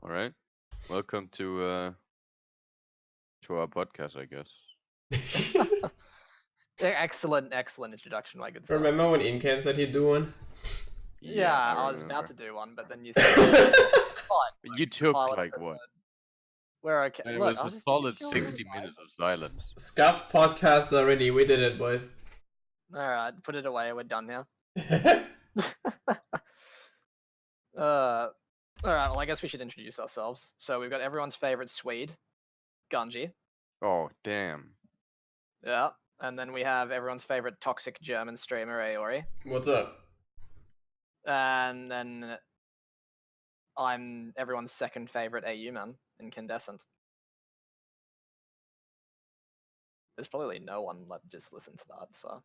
All right. Welcome to our podcast, I guess. Excellent introduction, my good sir. Remember when Incan said he'd do one? Yeah, I I was about remember. to do one, but then you said, fine, You took pilot like episode. what? We're okay. And it Look, was I'll a just solid chill, 60 right? minutes of silence. Scuffed podcast already. We did it, boys. Alright, put it away. We're done now. Yeah, Alright, well, I guess we should introduce ourselves. So we've got everyone's favorite Swede, Gunji. Oh, damn. Yeah. And then we have everyone's favorite toxic German streamer, Aori. What's up? And then I'm everyone's second favorite AU man, Incandescent. There's probably no one that just listened to that, so.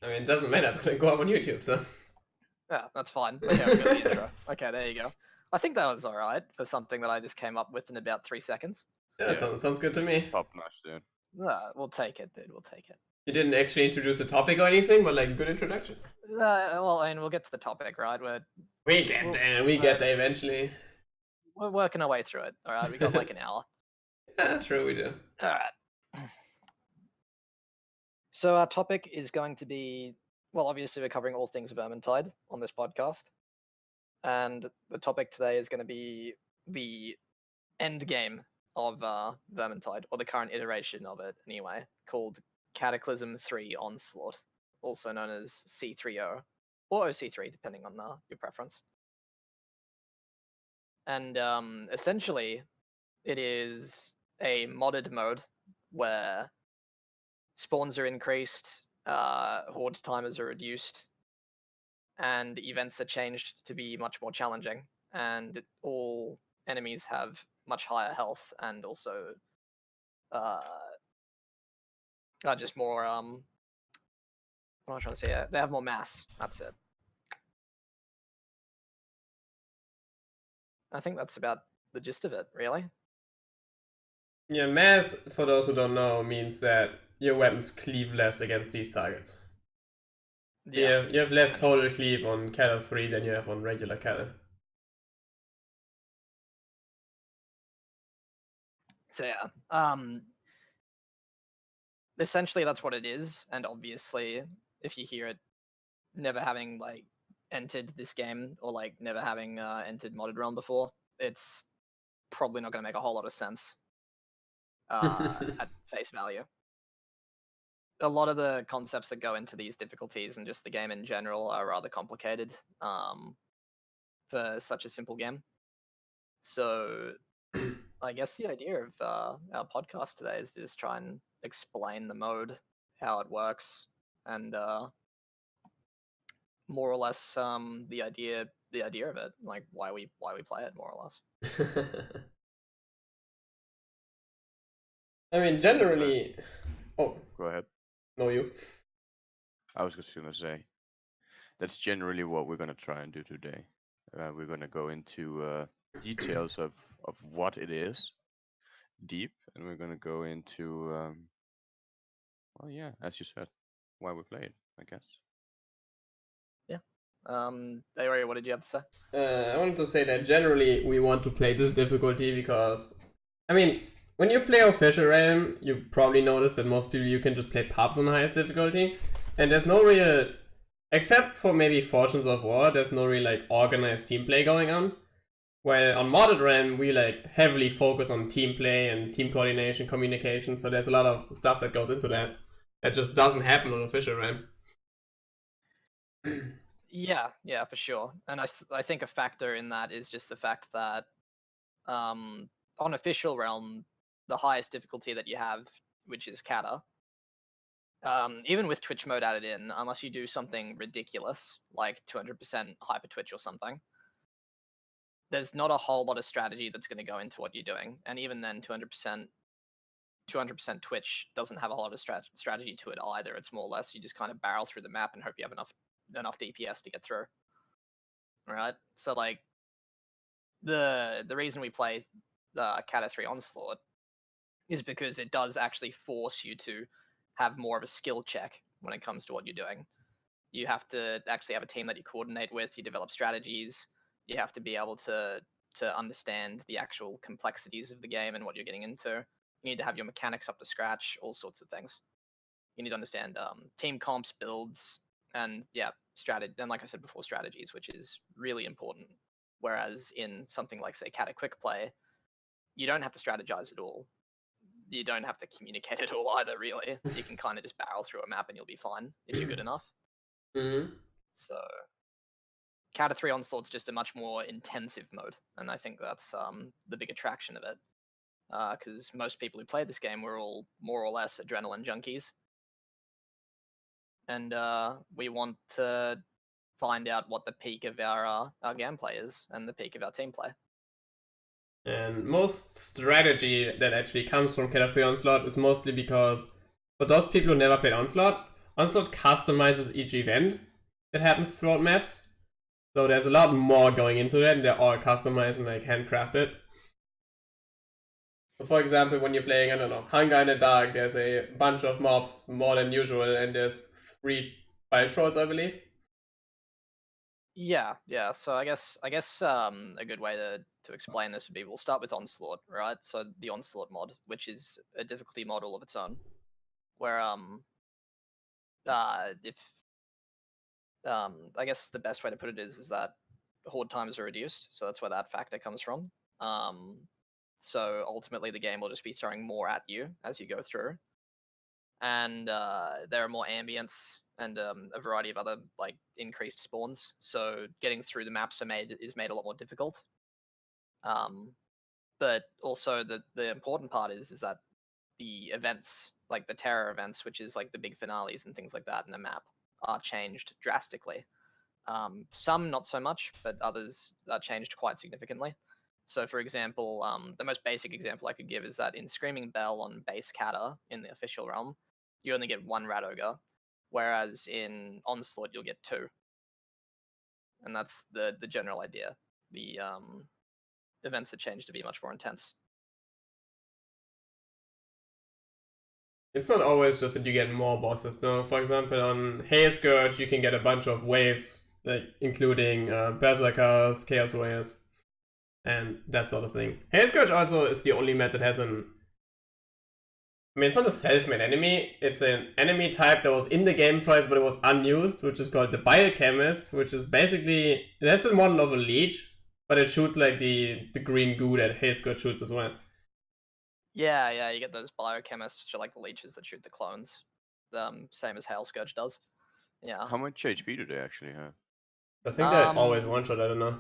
I mean, it doesn't matter. It's gonna go up on YouTube, so. Yeah, that's fine. Okay, we got the intro. Okay, there you go. I think that was alright for something that I just came up with in about 3 seconds. Yeah, sounds good to me. Top notch, dude. We'll take it, dude. We'll take it. You didn't actually introduce a topic or anything, but like good introduction. Well, I mean, we'll get to the topic, right? We get there. We get there eventually. We're working our way through it. All right, we got like an hour. Yeah, true. We do. All right. So our topic is going to be, well, obviously we're covering all things Vermintide on this podcast, and the topic today is going to be the end game of Vermintide, or the current iteration of it anyway, called Cataclysm 3 Onslaught, also known as C3O, or OC3, depending on your preference. And essentially, it is a modded mode where spawns are increased, horde timers are reduced, and events are changed to be much more challenging, and all enemies have much higher health and also just more what am I trying to say? They have more mass. That's it. I think that's about the gist of it, really. Yeah, mass, for those who don't know, means that your weapons cleave less against these targets. Yeah, you have less total cleave on Cattle 3 than you have on regular Cattle. So yeah, essentially that's what it is, and obviously, if you hear it never having like entered this game or like never having entered modded realm before, it's probably not going to make a whole lot of sense at face value. A lot of the concepts that go into these difficulties and just the game in general are rather complicated for such a simple game. So I guess the idea of our podcast today is to just try and explain the mode, how it works, and more or less the idea of it, like why we play it, more or less. I mean, generally. Oh, Go ahead. no, you. I was just gonna say, that's generally what we're gonna try and do today. We're gonna go into details of what it is, deep, and we're gonna go into, well, yeah, as you said, why we play it, I guess. Yeah. Aori, what did you have to say? I wanted to say that generally we want to play this difficulty because, I mean, when you play official realm, you probably notice that most people you can just play pubs on the highest difficulty, and there's no real, except for maybe Fortunes of War, there's no real like organized team play going on. While on modded realm, we like heavily focus on team play and team coordination, communication. So there's a lot of stuff that goes into that just doesn't happen on official realm. Yeah, for sure. And I think a factor in that is just the fact that on official realm, the highest difficulty that you have, which is kata, even with Twitch mode added in, unless you do something ridiculous like 200% hyper Twitch or something, there's not a whole lot of strategy that's going to go into what you're doing. And even then, 200% Twitch doesn't have a whole lot of strategy to it either. It's more or less you just kind of barrel through the map and hope you have enough DPS to get through. All right, so like the reason we play the Kata 3 Onslaught is because it does actually force you to have more of a skill check when it comes to what you're doing. You have to actually have a team that you coordinate with, you develop strategies, you have to be able to to understand the actual complexities of the game and what you're getting into. You need to have your mechanics up to scratch, all sorts of things. You need to understand team comps, builds, and strategy. And like I said before, strategies, which is really important. Whereas in something like say Cat Quick Play, you don't have to strategize at all. You don't have to communicate at all either. Really, you can kind of just barrel through a map and you'll be fine if you're good enough. Mm-hmm. So Cat 3 Onslaught's just a much more intensive mode, and I think that's the big attraction of it. Because most people who play this game were all more or less adrenaline junkies, and we want to find out what the peak of our gameplay is and the peak of our team play. And most strategy that actually comes from Cat 3 Onslaught is mostly because for those people who never played Onslaught, Onslaught customizes each event that happens throughout maps. So there's a lot more going into that, and they're all customized and like handcrafted. So for example, when you're playing, I don't know, Hunger in the Dark, there's a bunch of mobs more than usual, and there's 3 fire trolls, I believe. Yeah. So I guess a good way to explain this would be we'll start with Onslaught, right? So the Onslaught mod, which is a difficulty mod all of its own, where if I guess the best way to put it is that horde times are reduced, so that's where that factor comes from. So ultimately the game will just be throwing more at you as you go through, and there are more ambience and a variety of other like increased spawns. So getting through the maps is made a lot more difficult. But also the important part is that the events, like the terror events, which is like the big finales and things like that in the map, are changed drastically. Some not so much, but others are changed quite significantly. So, for example, the most basic example I could give is that in Screaming Bell on base Kata in the official realm, you only get 1 Rat Ogre, whereas in Onslaught you'll get 2. And that's the general idea. The events are changed to be much more intense. It's not always just that you get more bosses. No, for example, on Hail Scourge you can get a bunch of waves, like including Berserkers, Chaos Warriors, and that sort of thing. Hail Scourge also is the only map that has an... I mean, it's not a self-made enemy, it's an enemy type that was in the game files but it was unused, which is called the Biochemist, which is basically... It has the model of a leech, but it shoots like the green goo that Hail Scourge shoots as well. Yeah, you get those biochemists, which are like the leeches that shoot the clones. Same as Hail Scourge does. Yeah. How much HP do they actually have? I think they're always one-shot, I don't know.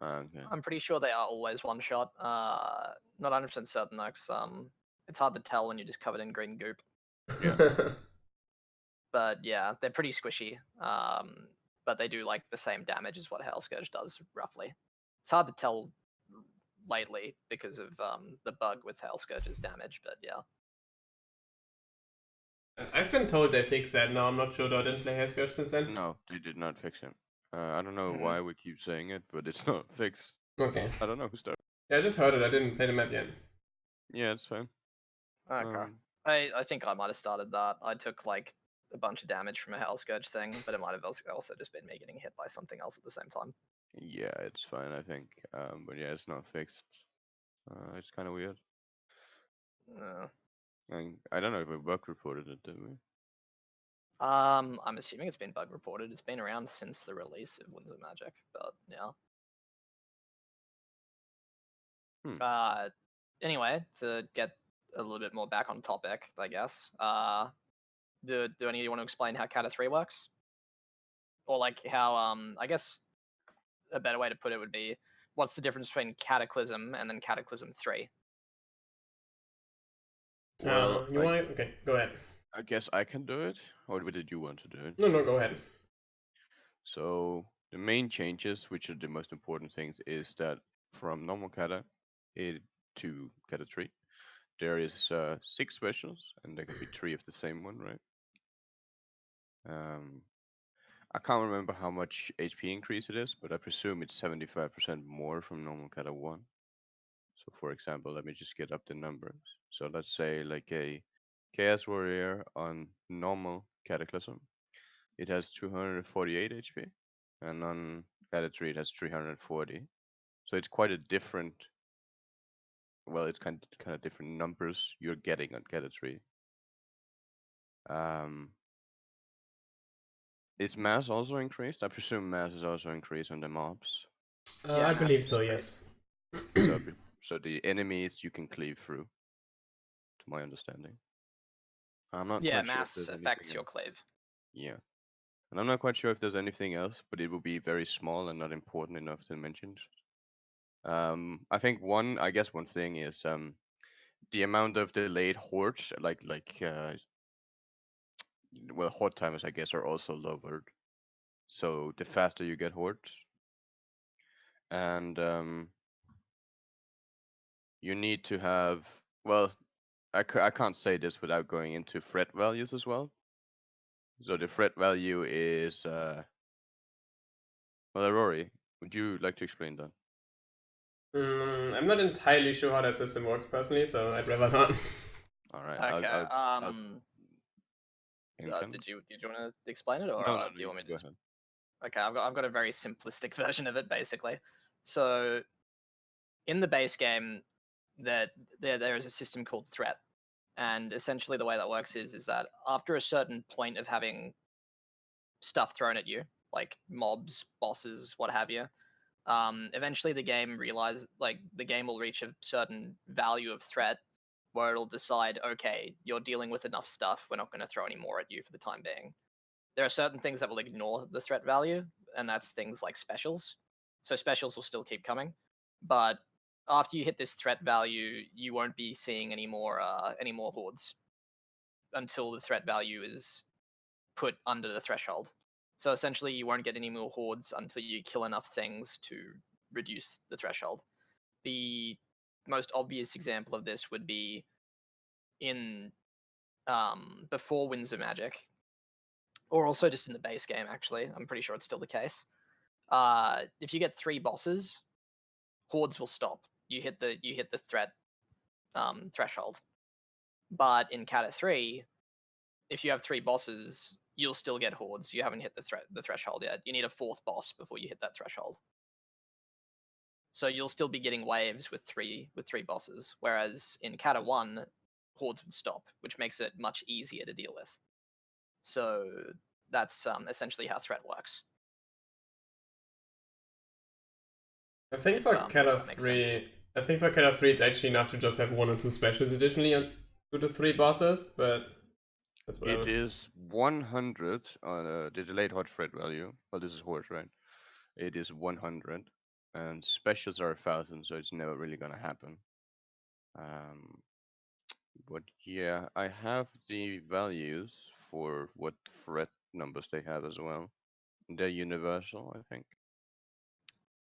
Okay. I'm pretty sure they are always one shot. Not 100% certain though, 'cause, it's hard to tell when you're just covered in green goop. Yeah. But yeah, they're pretty squishy. But they do like the same damage as what Hail Scourge does, roughly. It's hard to tell lately because of the bug with Hail Scourge's damage, but yeah. I've been told they fixed that now. I'm not sure though. I didn't play Hail Scourge since then. No, they did not fix it. I don't know why we keep saying it, but it's not fixed. Okay. I don't know who started. Yeah, I just heard it. I didn't play the map yet. Yeah, it's fine. Okay. I think I might have started that. I took like a bunch of damage from a Hail Scourge thing, but it might have also just been me getting hit by something else at the same time. Yeah, it's fine, I think. But yeah, it's not fixed. It's kind of weird. I don't know if we bug reported it, did we? I'm assuming it's been bug reported. It's been around since the release of Winds of Magic, but yeah. Anyway, to get a little bit more back on topic, I guess. Do any of you want to explain how Kata 3 works? Or like how I guess a better way to put it would be what's the difference between Cataclysm and then Cataclysm 3? Well, you want to... Okay, go ahead. I guess I can do it, or did you want to do it? No, go ahead. So the main changes, which are the most important things, is that from normal Kata to Kata 3, there is 6 specials, and there can be 3 of the same one, right? I can't remember how much HP increase it is, but I presume it's 75% more from normal Kata 1. So for example, let me just get up the numbers. So let's say like a Chaos Warrior on normal Cataclysm, it has 248 HP, and on Kata 3 it has 340. So it's quite a different. Well, it's kind of different numbers you're getting on Kata 3. Um, is mass also increased? I presume mass is also increased on the mobs. Yeah, I mass believe is so, increased. yes. So so the enemies you can cleave through, to my understanding. I'm not Yeah, quite sure if mass there's anything affects your else. cleave. Yeah. And I'm not quite sure if there's anything else, but it will be very small and not important enough to mention. I think I guess one thing is the amount of delayed hordes, well, horde timers, I guess, are also lowered. So the faster you get hordes, and you need to have, well, I can't say this without going into threat values as well. So the threat value is, well, Rory, would you like to explain that? I'm not entirely sure how that system works personally, so I'd rather not. All right, Okay. I'll Did you want to explain it, or no, no, do no, you you want me can to go just? ahead. Okay, I've got a very simplistic version of it basically. So in the base game, that there is a system called threat, and essentially the way that works is that after a certain point of having stuff thrown at you, like mobs, bosses, what have you, eventually the game will reach a certain value of threat where it'll decide, okay, you're dealing with enough stuff, we're not going to throw any more at you for the time being. There are certain things that will ignore the threat value, and that's things like specials. So specials will still keep coming, but after you hit this threat value, you won't be seeing any more hordes until the threat value is put under the threshold. So essentially, you won't get any more hordes until you kill enough things to reduce the threshold. The most obvious example of this would be in before Winds of Magic, or also just in the base game. Actually, I'm pretty sure it's still the case. If you get 3 bosses, hordes will stop. You hit the threat threshold. But in Kata 3, if you have 3 bosses, you'll still get hordes. You haven't hit the threshold yet. You need a 4th boss before you hit that threshold. So you'll still be getting waves with three bosses, whereas in Kata 1, hordes would stop, which makes it much easier to deal with. So that's essentially how threat works. I think If for if Kata that makes sense. 3, I think for Kata 3 it's actually enough to just have 1 or 2 specials additionally to the 3 bosses, but that's It whatever. is 100 on the delayed hot threat value. Well, this is horse, right? It is 100, and specials are 1,000, so it's never really gonna happen. Um, but yeah, I have the values for what threat numbers they have as well. They're universal, I think.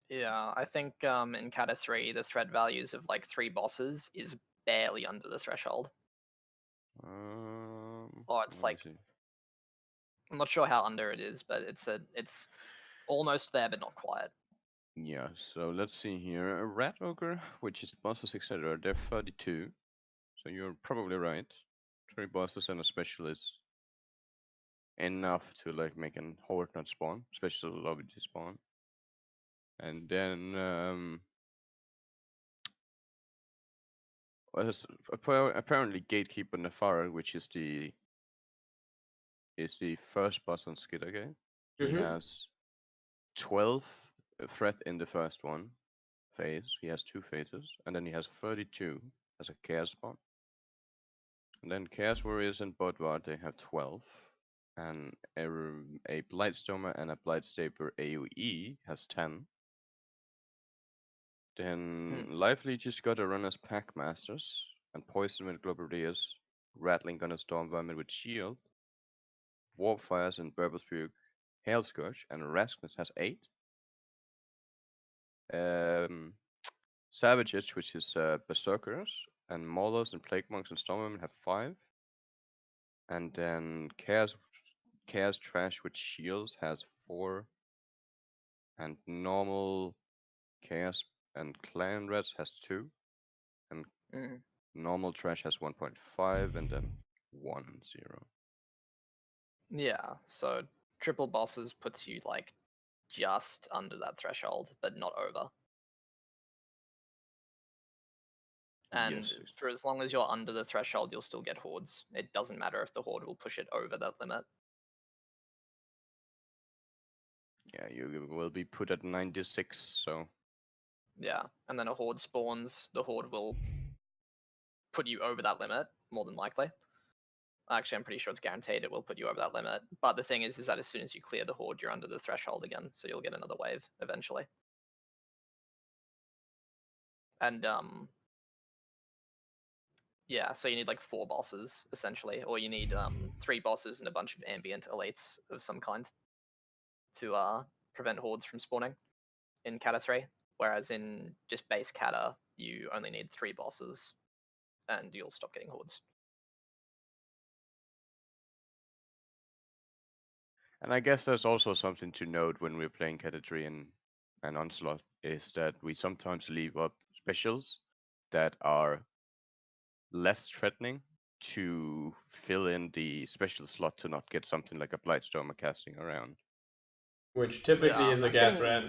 Yeah, I think in Kata 3, the threat values of like 3 bosses is barely under the threshold. Or it's Let me like, see. I'm not sure how under it is, but it's almost there, but not quite. Yeah, so let's see here. A rat ogre, which is bosses, etc. They're 32, so you're probably right. 3 bosses and a specialist enough to like make an horde not spawn, special lobby to spawn. And then apparently Gatekeeper Nefara, which is the first boss on Skidagate. He Mm-hmm. has 12 threat in the first one phase. He has 2 phases, and then he has 32 as a chaos spawn. And then Chaos Warriors and Bodvar, they have 12. And a Blightstormer and a Blightstable AoE has 10. Then Hmm. Life Leeches gotta run as Pack Masters, and Poison with Globreus, Rattling Gun and Storm Vermin with Shield, Warp Fires and Burblefugue, Hail Scourge, and Raskness has 8. Um, Savages, which is Berserkers, and Maulers and Plague Monks and Storm Vermin have 5. And then Chaos Trash with Shields has 4. And normal Chaos and Clan Rats has 2. And Mm. normal Trash has 1.5, and then 1, 0. Yeah, so triple bosses puts you like just under that threshold, but not over. And Yes. for as long as you're under the threshold, you'll still get hordes. It doesn't matter if the horde will push it over that limit. Yeah, you will be put at 96, so Yeah, and then a horde spawns. The horde will put you over that limit, more than likely. Actually, I'm pretty sure it's guaranteed it will put you over that limit. But the thing is that as soon as you clear the horde, you're under the threshold again, so you'll get another wave eventually. And yeah, so you need like 4 bosses essentially, or you need 3 bosses and a bunch of ambient elites of some kind to prevent hordes from spawning in Kata 3. Whereas in just base Kata, you only need 3 bosses, and you'll stop getting hordes. And I guess there's also something to note when we're playing Category and Onslaught is that we sometimes leave up specials that are less threatening to fill in the special slot to not get something like a Blightstormer casting around. Which typically Yeah, is a gas rat.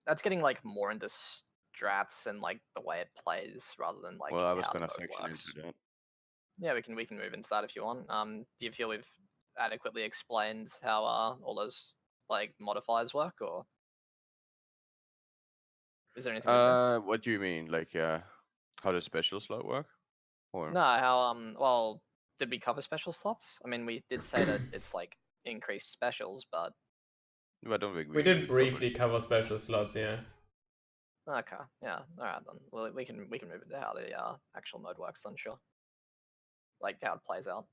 That's getting like more into strats and like the way it plays rather than like Well, I was how the gonna mode section works. into that. Yeah, we can move into that if you want. Do you feel we've adequately explained how all those like modifiers work, or is there anything we missed? What do you mean? Like, how does special slot work? Or No, how well, did we cover special slots? I mean, we did say that it's like increased specials, but I don't think We really did briefly cover special slots, yeah. okay, yeah, all right then. Well, we can move into how the actual mode works then, sure. Like how it plays out.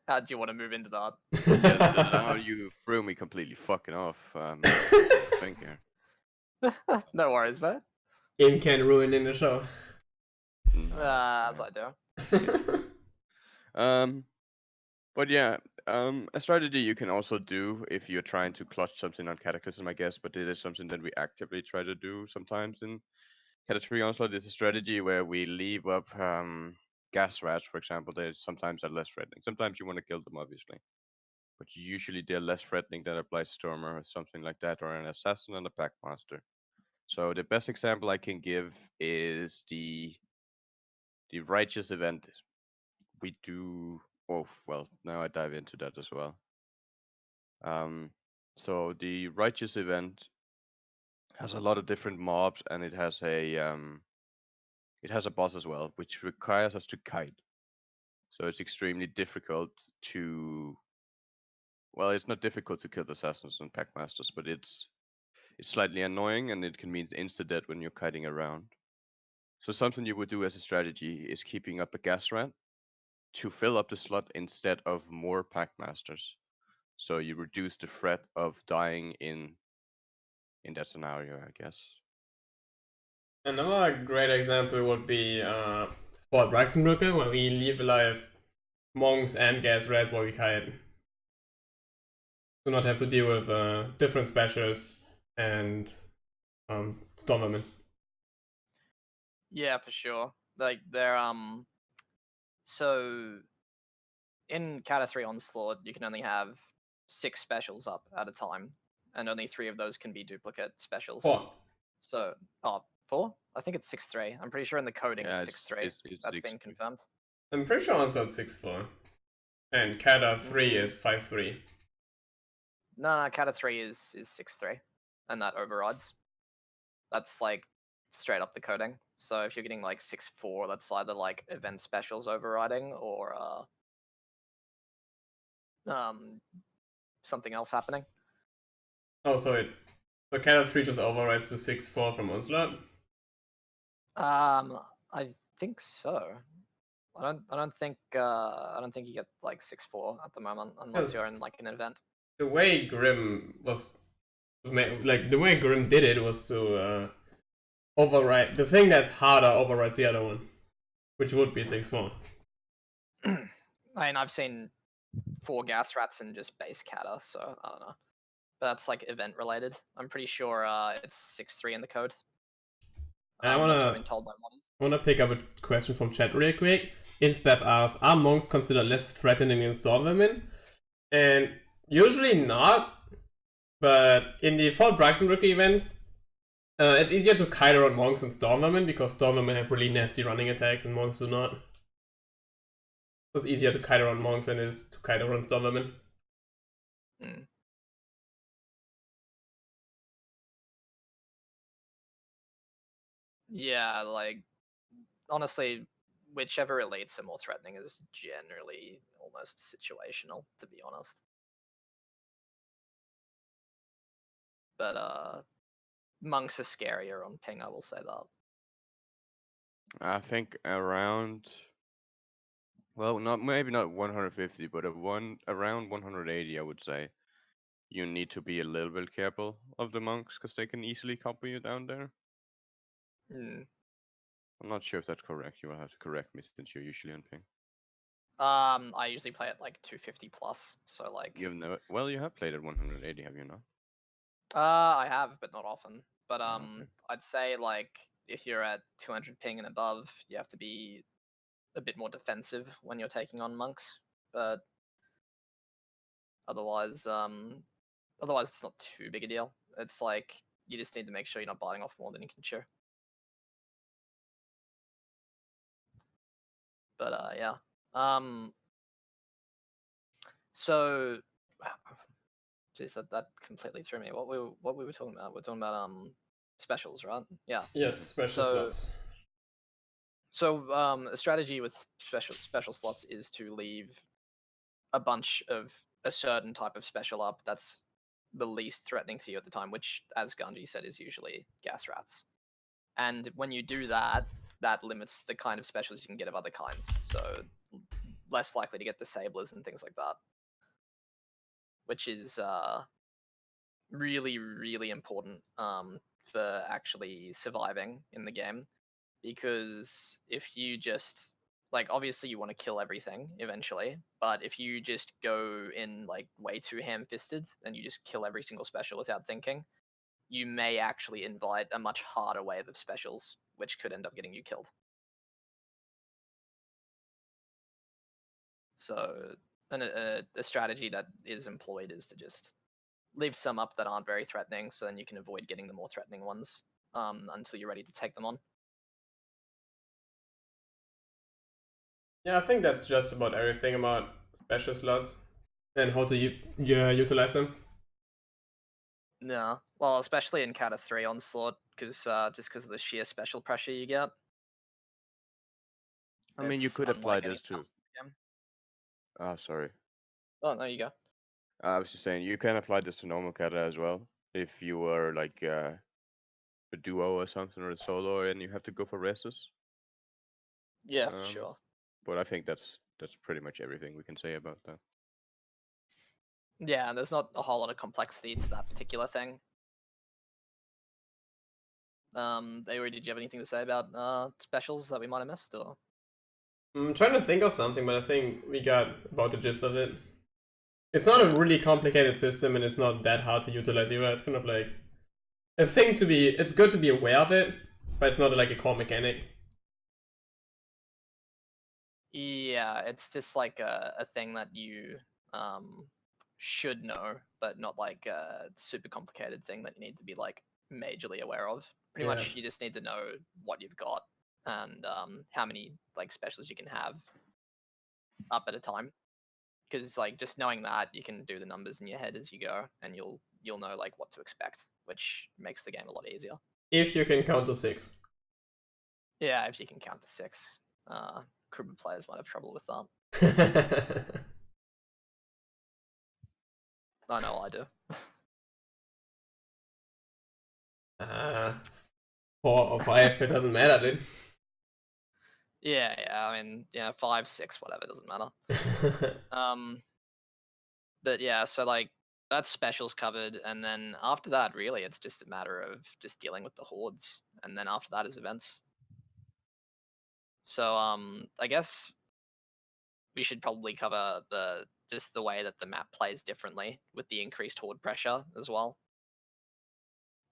How do you want to move into that? Yeah, now you threw me completely fucking off. Think here. No worries, mate. In can ruin in the show. No, As that's I fine. do. But yeah, a strategy you can also do if you're trying to clutch something on Cataclysm, I guess, but it is something that we actively try to do sometimes in Category Onslaught. There's a strategy where we leave up gas rats, for example. They sometimes are less threatening. Sometimes you want to kill them, obviously, but usually they're less threatening than a Blightstormer or something like that, or an Assassin and a Packmaster. So the best example I can give is the Righteous event. We do. Oh well, now I dive into that as well. So the Righteous event has a lot of different mobs, and it has a boss as well, which requires us to kite. So it's extremely difficult to. Well, it's not difficult to kill the assassins and packmasters, but it's slightly annoying, and it can mean insta-death when you're kiting around. So something you would do as a strategy is keeping up a gas rat to fill up the slot instead of more packmasters. So you reduce the threat of dying in that scenario, I guess. Another great example would be Fort Raxenbrücke, where we leave alive monks and gas rats while we kite. Do not have to deal with different specials and stormwomen. Yeah, for sure. Like they're so in Kata 3 Onslaught, you can only have 6 specials up at a time, and only 3 of those can be duplicate specials. 4. So, 4? I think it's 6-3. I'm pretty sure in the coding Yeah, it's 6-3. That's been 6-3. confirmed. I'm pretty sure Onslaught 6-4. And Kata 3 is 5-3. No, Kata 3 is 6-3, and that overrides. That's like straight up the coding. So if you're getting like 6-4, that's either like event specials overriding or something else happening. Oh, so Kata 3 just overrides the 6-4 from Onslaught? I think so. I don't think you get like 6-4 at the moment unless you're in like an event. The way Grim the way Grim did it was to override the thing that's harder overrides the other one, which would be 6-4. I mean, I've seen 4 gas rats in just base Kata, so I don't know. But that's like event related. I'm pretty sure it's 6-3 in the code. I that's what I've been told by modders. wanna pick up a question from chat real quick. Inspev asks, are monks considered less threatening than stormwomen? And usually not. But in the Fall Braxton Rookie event, it's easier to kite around monks and Stormwomen because Stormwomen have really nasty running attacks and monks do not. So it's easier to kite around monks than it is to kite around Stormwomen. Mm. Yeah, like honestly, whichever elites are more threatening is generally almost situational, to be honest. But monks are scarier on ping, I will say that. I think around, well, not maybe not 150, but around 180, I would say. You need to be a little bit careful of the monks because they can easily copy you down there. Mm. I'm not sure if that's correct. You will have to correct me since you're usually on ping. I usually play at like 250 plus, so like. You've never, well, you have played at 180, have you not? I have, but not often. But Oh, okay. I'd say like if you're at 200 ping and above, you have to be a bit more defensive when you're taking on monks. But otherwise, otherwise it's not too big a deal. It's like you just need to make sure you're not biting off more than you can chew. But yeah. So, geez, that completely threw me. What we were talking about? We're talking about specials, right? Yeah. Yes, Mhm. special So slots. a strategy with special slots is to leave a bunch of a certain type of special up that's the least threatening to you at the time, which, as Ganji said, is usually gas rats. And when you do that, that limits the kind of specials you can get of other kinds. So less likely to get disablers and things like that, which is really, really important for actually surviving in the game. Because if you just like obviously you want to kill everything eventually, but if you just go in like way too ham-fisted and you just kill every single special without thinking, you may actually invite a much harder wave of specials, which could end up getting you killed. So a strategy that is employed is to just leave some up that aren't very threatening, so then you can avoid getting the more threatening ones until you're ready to take them on. Yeah, I think that's just about everything about special slots and how to utilize them. Yeah, well, especially in Counter 3 Onslaught, because just because of the sheer special pressure you get, I mean, you it's could apply unlike this anything to. else in the game. Ah, sorry. Oh, there you go. I was just saying you can apply this to normal kata as well. If you were like a duo or something or a solo, and you have to go for rests. Yeah, for Um, sure. but I think that's pretty much everything we can say about that. Yeah, there's not a whole lot of complexity to that particular thing. Aori, did you have anything to say about specials that we might have missed, or? I'm trying to think of something, but I think we got about the gist of it. It's not a Yeah. really complicated system, and it's not that hard to utilize either. It's kind of like a thing to be. It's good to be aware of it, but it's not like a core mechanic. Yeah, it's just like a thing that you should know, but not like a super complicated thing that you need to be like majorly aware of. Pretty Yeah. much, you just need to know what you've got and how many like specials you can have up at a time. Because like just knowing that, you can do the numbers in your head as you go, and you'll know like what to expect, which makes the game a lot easier. If you can count to 6. Yeah, if you can count to 6. Krubba players might have trouble with that. I know I do. uh, 4 or 5, it doesn't matter, dude. Yeah, I mean, yeah, 5, 6, whatever, doesn't matter. But yeah, so like that's specials covered, and then after that, really, it's just a matter of just dealing with the hordes, and then after that is events. So I guess we should probably cover the just the way that the map plays differently with the increased horde pressure as well.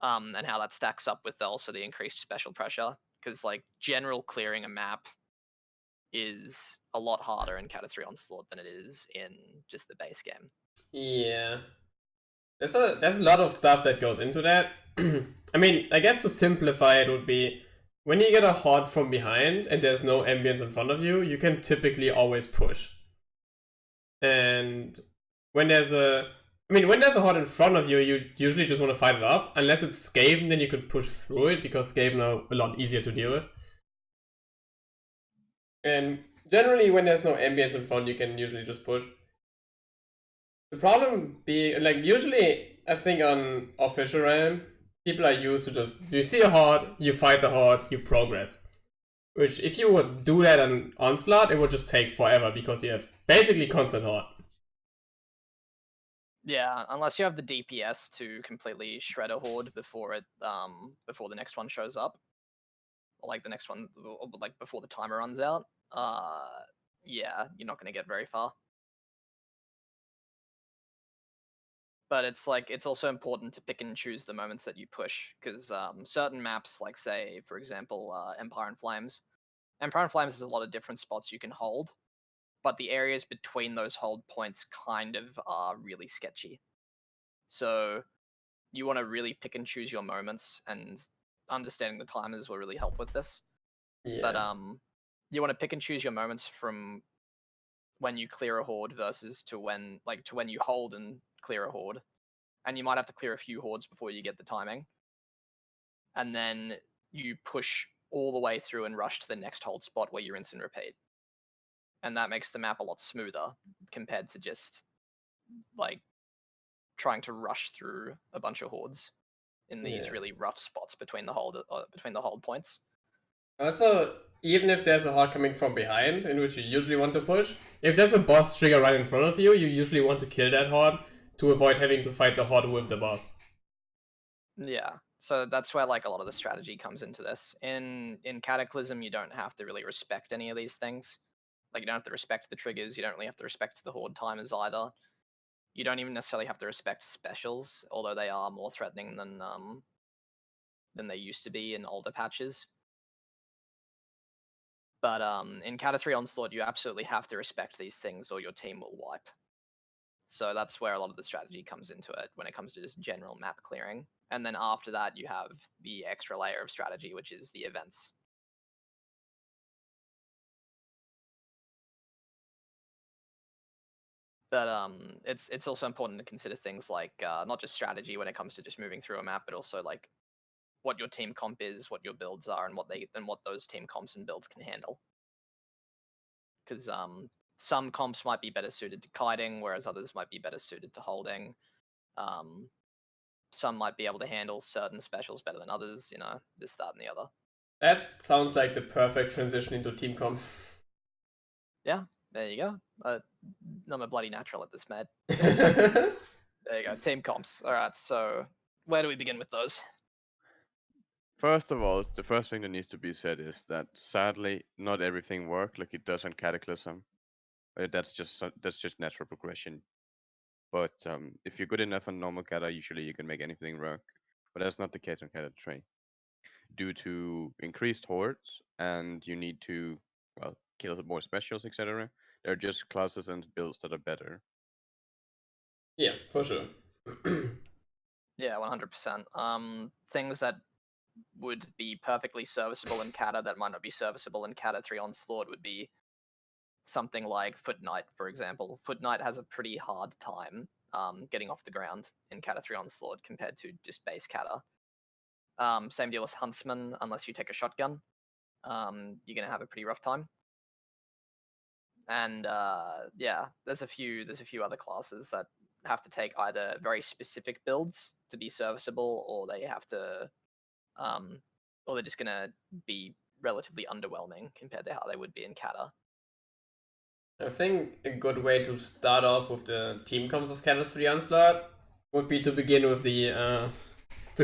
And how that stacks up with also the increased special pressure, because like general clearing a map is a lot harder in Cat 3 Onslaught than it is in just the base game. Yeah. There's a lot of stuff that goes into that. I mean, I guess to simplify it would be when you get a horde from behind and there's no ambience in front of you, you can typically always push. And when there's a when there's a horde in front of you, you usually just want to fight it off. Unless it's Skaven, then you could push through it because Skaven are a lot easier to deal with. And generally, when there's no ambience in front, you can usually just push. The problem being, like, usually, I think on official realm, people are used to just, do you see a horde, you fight the horde, you progress. Which, if you would do that on Onslaught, it would just take forever because you have basically constant horde. Yeah, unless you have the DPS to completely shred a horde before the next one shows up, or like the next one, or like before the timer runs out. Yeah, you're not gonna get very far. But it's also important to pick and choose the moments that you push, because certain maps, like say for example Empire and Flames has a lot of different spots you can hold, but the areas between those hold points kind of are really sketchy. So you want to really pick and choose your moments, and understanding the timers will really help with this. Yeah. But you want to pick and choose your moments from when you clear a horde versus to when you hold and clear a horde. And you might have to clear a few hordes before you get the timing. And then you push all the way through and rush to the next hold spot where you rinse and repeat. And that makes the map a lot smoother compared to just like trying to rush through a bunch of hordes in these really rough spots between the hold points. Also, even if there's a horde coming from behind, in which you usually want to push, if there's a boss trigger right in front of you, you usually want to kill that horde to avoid having to fight the horde with the boss. Yeah, so that's where like a lot of the strategy comes into this. In Cataclysm, you don't have to really respect any of these things. Like you don't have to respect the triggers. You don't really have to respect the horde timers either. You don't even necessarily have to respect specials, although they are more threatening than they used to be in older patches. But in Cata 3 Onslaught, you absolutely have to respect these things or your team will wipe. So that's where a lot of the strategy comes into it when it comes to just general map clearing. And then after that, you have the extra layer of strategy, which is the events. But it's also important to consider things like not just strategy when it comes to just moving through a map, but also like what your team comp is, what your builds are, and what those team comps and builds can handle. Because some comps might be better suited to kiting, whereas others might be better suited to holding. Some might be able to handle certain specials better than others, this, that, and the other. That sounds like the perfect transition into team comps. Yeah, there you go. I'm a bloody natural at this, mate. There you go, team comps. Alright, so where do we begin with those? First of all, the first thing that needs to be said is that sadly, not everything worked like it does on Cataclysm. That's just natural progression. But if you're good enough on normal Cata, usually you can make anything work. But that's not the case on Cata 3. Due to increased hordes, and you need to, kill more specials, etc. They're just classes and builds that are better. Yeah, for sure. Yeah, 100%. Things that would be perfectly serviceable in Cata that might not be serviceable in Cata 3 Onslaught would be something like Foot Knight, for example. Foot Knight has a pretty hard time getting off the ground in Cata 3 Onslaught compared to just base Cata. Same deal with Huntsman, unless you take a shotgun. You're gonna have a pretty rough time. And yeah, there's a few other classes that have to take either very specific builds to be serviceable, or they have to, or they're just gonna be relatively underwhelming compared to how they would be in Cata. I think a good way to start off with the team comps of Cata 3 Onslaught would be to begin with the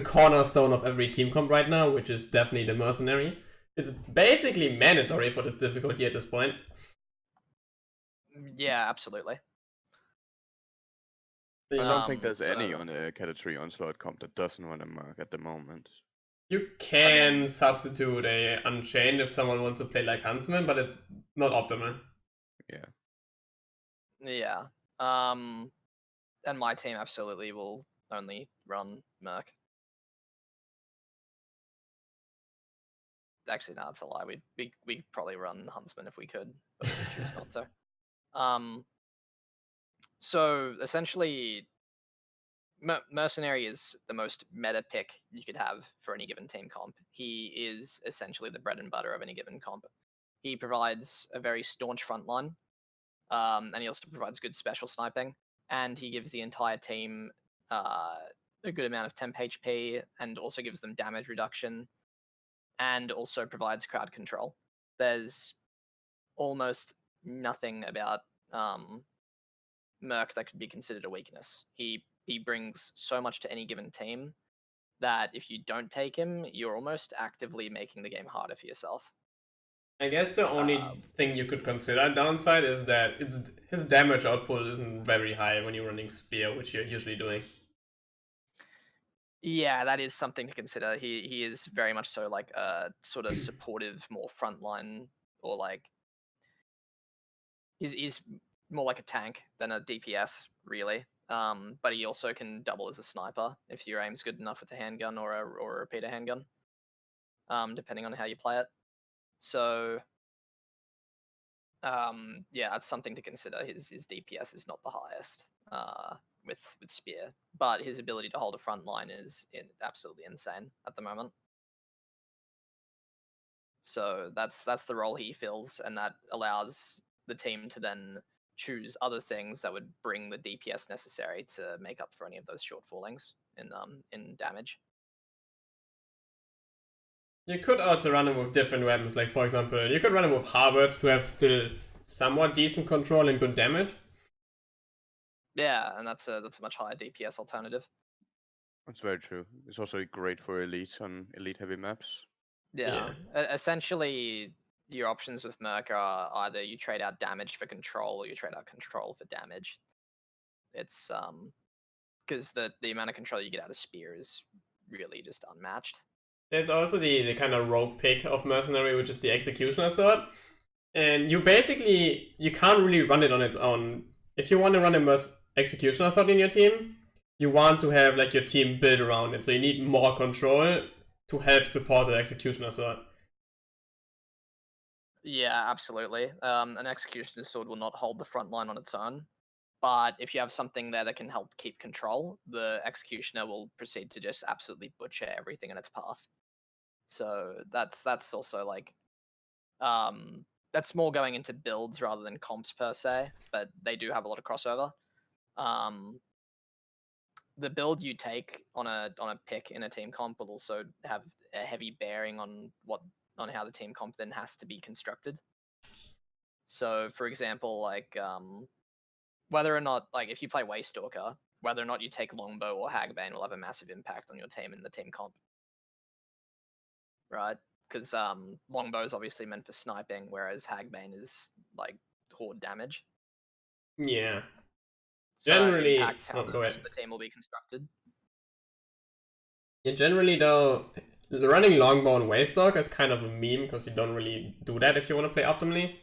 cornerstone of every team comp right now, which is definitely the Mercenary. It's basically mandatory for this difficulty at this point. Yeah, absolutely. I don't think there's so- any on the Cata 3 Onslaught comp that doesn't want to mark at the moment. You can substitute a Unchained if someone wants to play like Huntsman, but it's not optimal. Yeah. Yeah. And my team absolutely will only run Merc. Actually, no, that's a lie. We'd probably run Huntsman if we could, but we just choose not to. So essentially, Mercenary is the most meta pick you could have for any given team comp. He is essentially the bread and butter of any given comp. He provides a very staunch front line, and he also provides good special sniping, and he gives the entire team a good amount of temp HP, and also gives them damage reduction, and also provides crowd control. There's almost nothing about Merc that could be considered a weakness. He brings so much to any given team that if you don't take him, you're almost actively making the game harder for yourself. I guess the only thing you could consider downside is that his damage output isn't very high when you're running Spear, which you're usually doing. Yeah, that is something to consider. He is very much so like a sort of supportive, more frontline, or like he's more like a tank than a DPS, really. But he also can double as a sniper if your aim's good enough with a handgun or a repeater handgun, depending on how you play it. So, yeah, that's something to consider. His DPS is not the highest with Spear, but his ability to hold a front line is absolutely insane at the moment. So that's the role he fills, and that allows the team to then choose other things that would bring the DPS necessary to make up for any of those shortfallings in damage. You could also run him with different weapons, like for example, you could run him with Harvard to have still somewhat decent control and good damage. Yeah, and that's a much higher DPS alternative. That's very true. It's also great for elite on elite heavy maps. Yeah. Essentially, your options with Merc are either you trade out damage for control or you trade out control for damage. It's because the amount of control you get out of Spear is really just unmatched. There's also the kind of rogue pick of Mercenary, which is the Executioner Sword. And you can't really run it on its own. If you want to run a Executioner Sword in your team, you want to have like your team built around it. So you need more control to help support the Executioner Sword. Yeah, absolutely. An Executioner Sword will not hold the front line on its own. But if you have something there that can help keep control, the Executioner will proceed to just absolutely butcher everything in its path. So that's also like that's more going into builds rather than comps per se, but they do have a lot of crossover. The build you take on a pick in a team comp will also have a heavy bearing on how the team comp then has to be constructed. So, for example, like whether or not, like, if you play Waystalker, whether or not you take Longbow or Hagbane will have a massive impact on your team in the team comp, right? Because Longbow is obviously meant for sniping, whereas Hagbane is like horde damage. Yeah. So Generally, it impacts how the go rest ahead. of the team will be constructed. Yeah, generally though, running Longbow and Waystalk is kind of a meme because you don't really do that if you want to play optimally.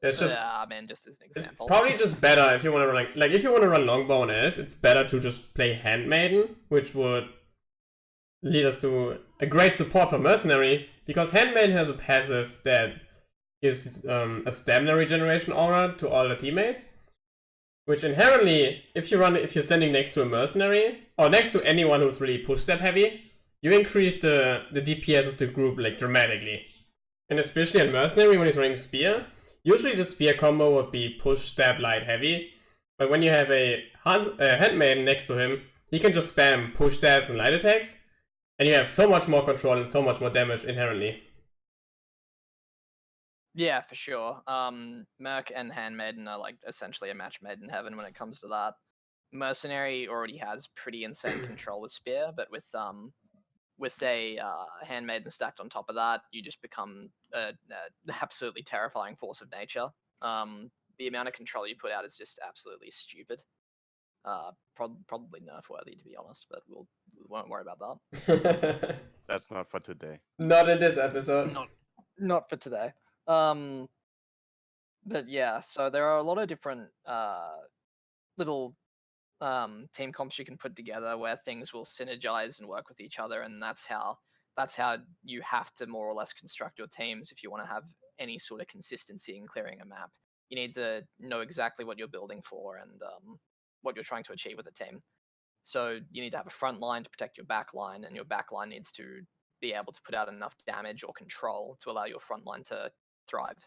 It's just, I mean, just as an it's example. probably just better if you want to run like if you want to run Longbow and Elf, it's better to just play Handmaiden, which would lead us to a great support for Mercenary, because Handmaiden has a passive that gives a stamina regeneration aura to all the teammates, which inherently, if you're standing next to a Mercenary or next to anyone who's really push step heavy, you increase the DPS of the group like dramatically. And especially on Mercenary when he's running Spear, usually the Spear combo would be push stab light heavy, but when you have a Handmaiden next to him, he can just spam push stabs and light attacks, and you have so much more control and so much more damage inherently. Yeah, for sure. Merc and Handmaiden are like essentially a match made in heaven when it comes to that. Mercenary already has pretty insane control with Spear, but with a Handmaiden stacked on top of that, you just become an absolutely terrifying force of nature. The amount of control you put out is just absolutely stupid. Probably nerf worthy, to be honest, but we won't worry about that. That's not for today. Not in this episode. Not for today. But yeah, so there are a lot of different little team comps you can put together where things will synergize and work with each other, and that's how you have to more or less construct your teams if you want to have any sort of consistency in clearing a map. You need to know exactly what you're building for and what you're trying to achieve with a team. So you need to have a front line to protect your back line, and your back line needs to be able to put out enough damage or control to allow your front line to thrive.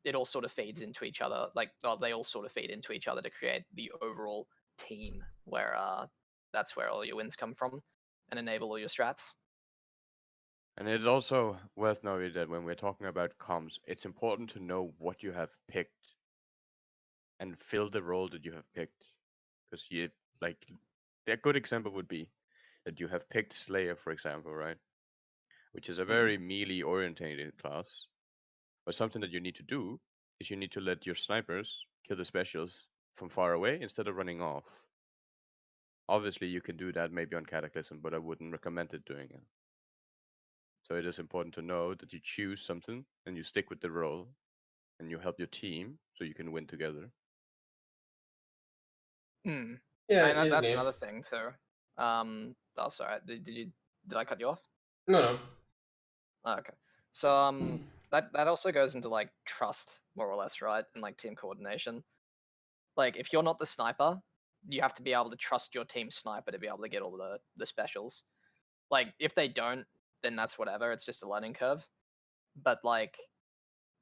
It all sort of feeds into each other. They all sort of feed into each other to create the overall team where that's where all your wins come from and enable all your strats. And it's also worth noting that when we're talking about comms, it's important to know what you have picked and fill the role that you have picked. Because a good example would be that you have picked Slayer, for example, right? Which is a very melee orientated class. But something that you need to do is you need to let your snipers kill the specials from far away instead of running off. Obviously, you can do that maybe on Cataclysm, but I wouldn't recommend it doing it. So it is important to know that you choose something and you stick with the role and you help your team so you can win together. Yeah, And that's easily. another thing too. Oh, sorry. Did I cut you off? No. Oh, okay. So that also goes into like trust more or less, right? And like team coordination. Like if you're not the sniper, you have to be able to trust your team sniper to be able to get all the specials. Like if they don't, then that's whatever. It's just a learning curve. But like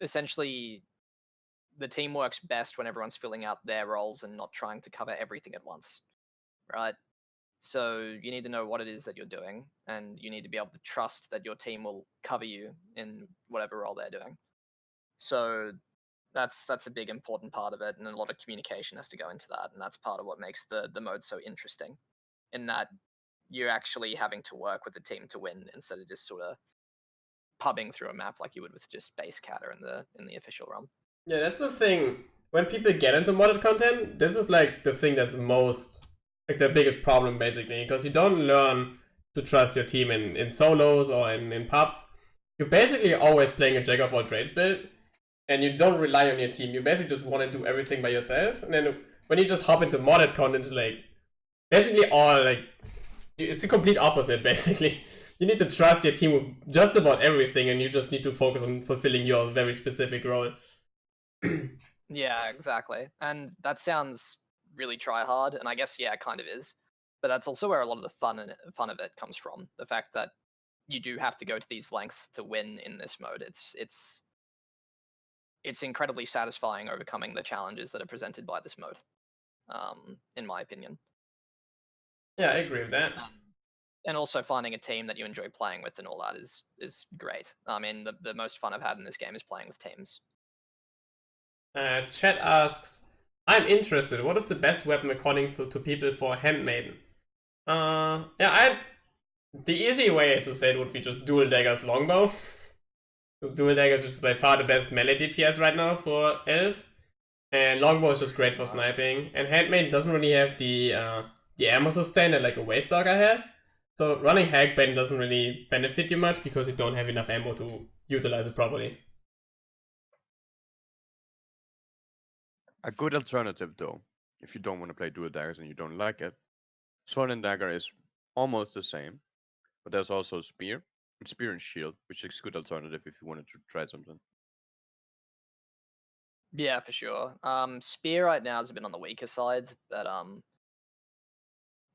essentially the team works best when everyone's filling out their roles and not trying to cover everything at once. Right? So you need to know what it is that you're doing, and you need to be able to trust that your team will cover you in whatever role they're doing. So that's a big important part of it, and a lot of communication has to go into that, and that's part of what makes the mode so interesting, in that you're actually having to work with the team to win instead of just sort of pubbing through a map like you would with just base catter in the official realm. Yeah, that's the thing. When people get into modded content, this is like the thing that's most like the biggest problem basically, because you don't learn to trust your team in solos or in pubs. You're basically always playing a jack of all trades build, and you don't rely on your team. You basically just want to do everything by yourself, and then when you just hop into modded content, it's like basically all like it's the complete opposite basically. You need to trust your team with just about everything, and you just need to focus on fulfilling your very specific role. Yeah, exactly. And that sounds really try hard, and I guess yeah, it kind of is. But that's also where a lot of the fun of it comes from. The fact that you do have to go to these lengths to win in this mode. It's incredibly satisfying overcoming the challenges that are presented by this mode. In my opinion. Yeah, I agree with that. And also finding a team that you enjoy playing with and all that is great. I mean, the most fun I've had in this game is playing with teams. Chat asks, I'm interested. What is the best weapon according to people for Handmaiden? The easy way to say it would be just dual daggers longbow. Because dual daggers is by far the best melee DPS right now for Elf. And longbow is just great for sniping. And Handmaiden doesn't really have the ammo sustain that like a Waystalker has. So running Hagbane doesn't really benefit you much because you don't have enough ammo to utilize it properly. A good alternative, though, if you don't want to play dual daggers and you don't like it, sword and dagger is almost the same, but there's also spear and shield, which is a good alternative if you wanted to try something. Yeah, for sure. Spear right now is a bit on the weaker side, but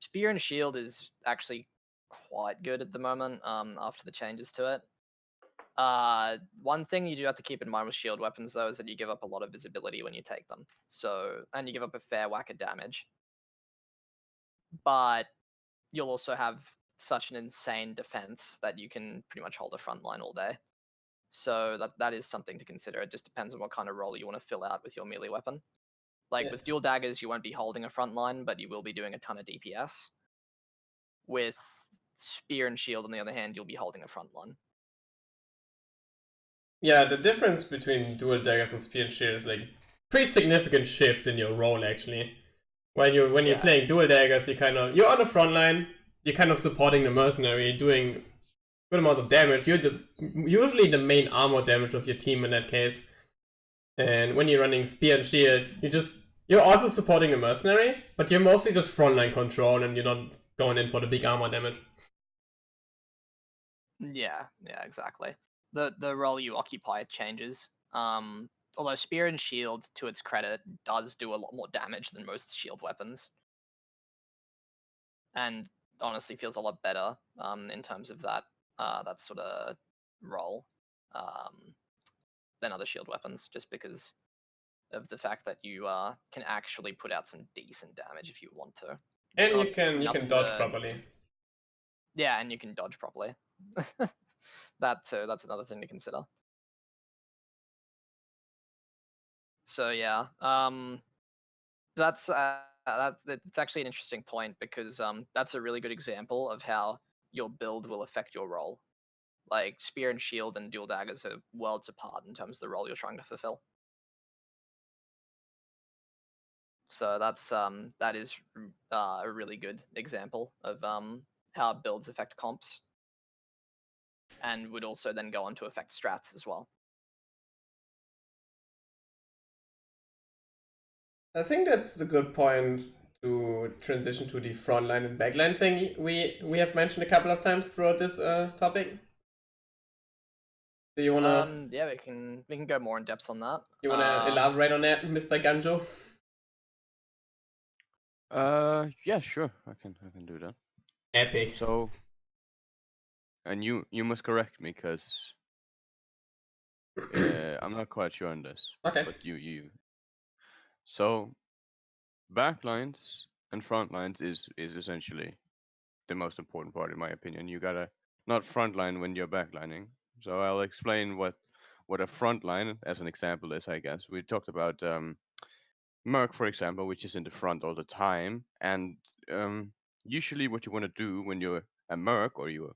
spear and shield is actually quite good at the moment. After the changes to it. One thing you do have to keep in mind with shield weapons though is that you give up a lot of visibility when you take them. So, and you give up a fair whack of damage. But you'll also have such an insane defense that you can pretty much hold a front line all day. So that is something to consider. It just depends on what kind of role you want to fill out with your melee weapon. Like with dual daggers, you won't be holding a front line, but you will be doing a ton of DPS. With spear and shield, on the other hand, you'll be holding a front line. Yeah, the difference between dual daggers and spear and shield is like pretty significant shift in your role actually. When you're playing dual daggers, you're on the front line, you're kind of supporting the mercenary, doing good amount of damage. You're usually the main armor damage of your team in that case. And when you're running spear and shield, you just you're also supporting a mercenary, but you're mostly just frontline control and you're not going in for the big armor damage. Yeah, exactly. The role you occupy changes. Although spear and shield, to its credit, does do a lot more damage than most shield weapons, and honestly feels a lot better in terms of that sort of role than other shield weapons, just because of the fact that you can actually put out some decent damage if you want to. It's And not you can nothing dodge to properly. Yeah, and you can dodge properly. That too, that's another thing to consider. So yeah, it's actually an interesting point because that's a really good example of how your build will affect your role. Like spear and shield and dual daggers are worlds apart in terms of the role you're trying to fulfill. So that is a really good example of how builds affect comps, and would also then go on to affect strats as well. I think that's a good point to transition to the frontline and backline thing we have mentioned a couple of times throughout this topic. Do Yeah, we can go more in depth on that. elaborate on that, Mr. Ganjo? Yeah, sure. I can do that. Epic. So, and you must correct me because I'm not quite sure on this. Okay. But you. So backlines and front lines is essentially the most important part in my opinion. You gotta not frontline when you're backlining. So I'll explain what a frontline as an example is. I guess we talked about Merc, for example, which is in the front all the time, and usually what you want to do when you're a Merc or you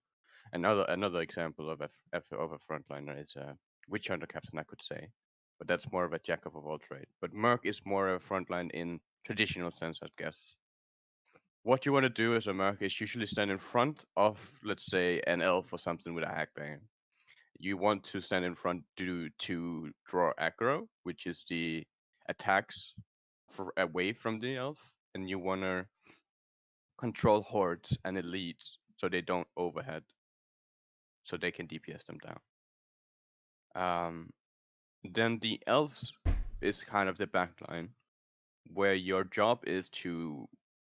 another example of of a frontliner is a Witch Hunter Captain, I could say, but that's more of a jack of all trade. But Merc is more a frontline in traditional sense, I guess. What you want to do as a Merc is usually stand in front of, let's say, an elf or something with a hackbang. You want to stand in front to draw aggro, which is the attacks away from the elf, and you want to control hordes and elites so they don't overhead, so they can DPS them down. Then the elves is kind of the backline, where your job is to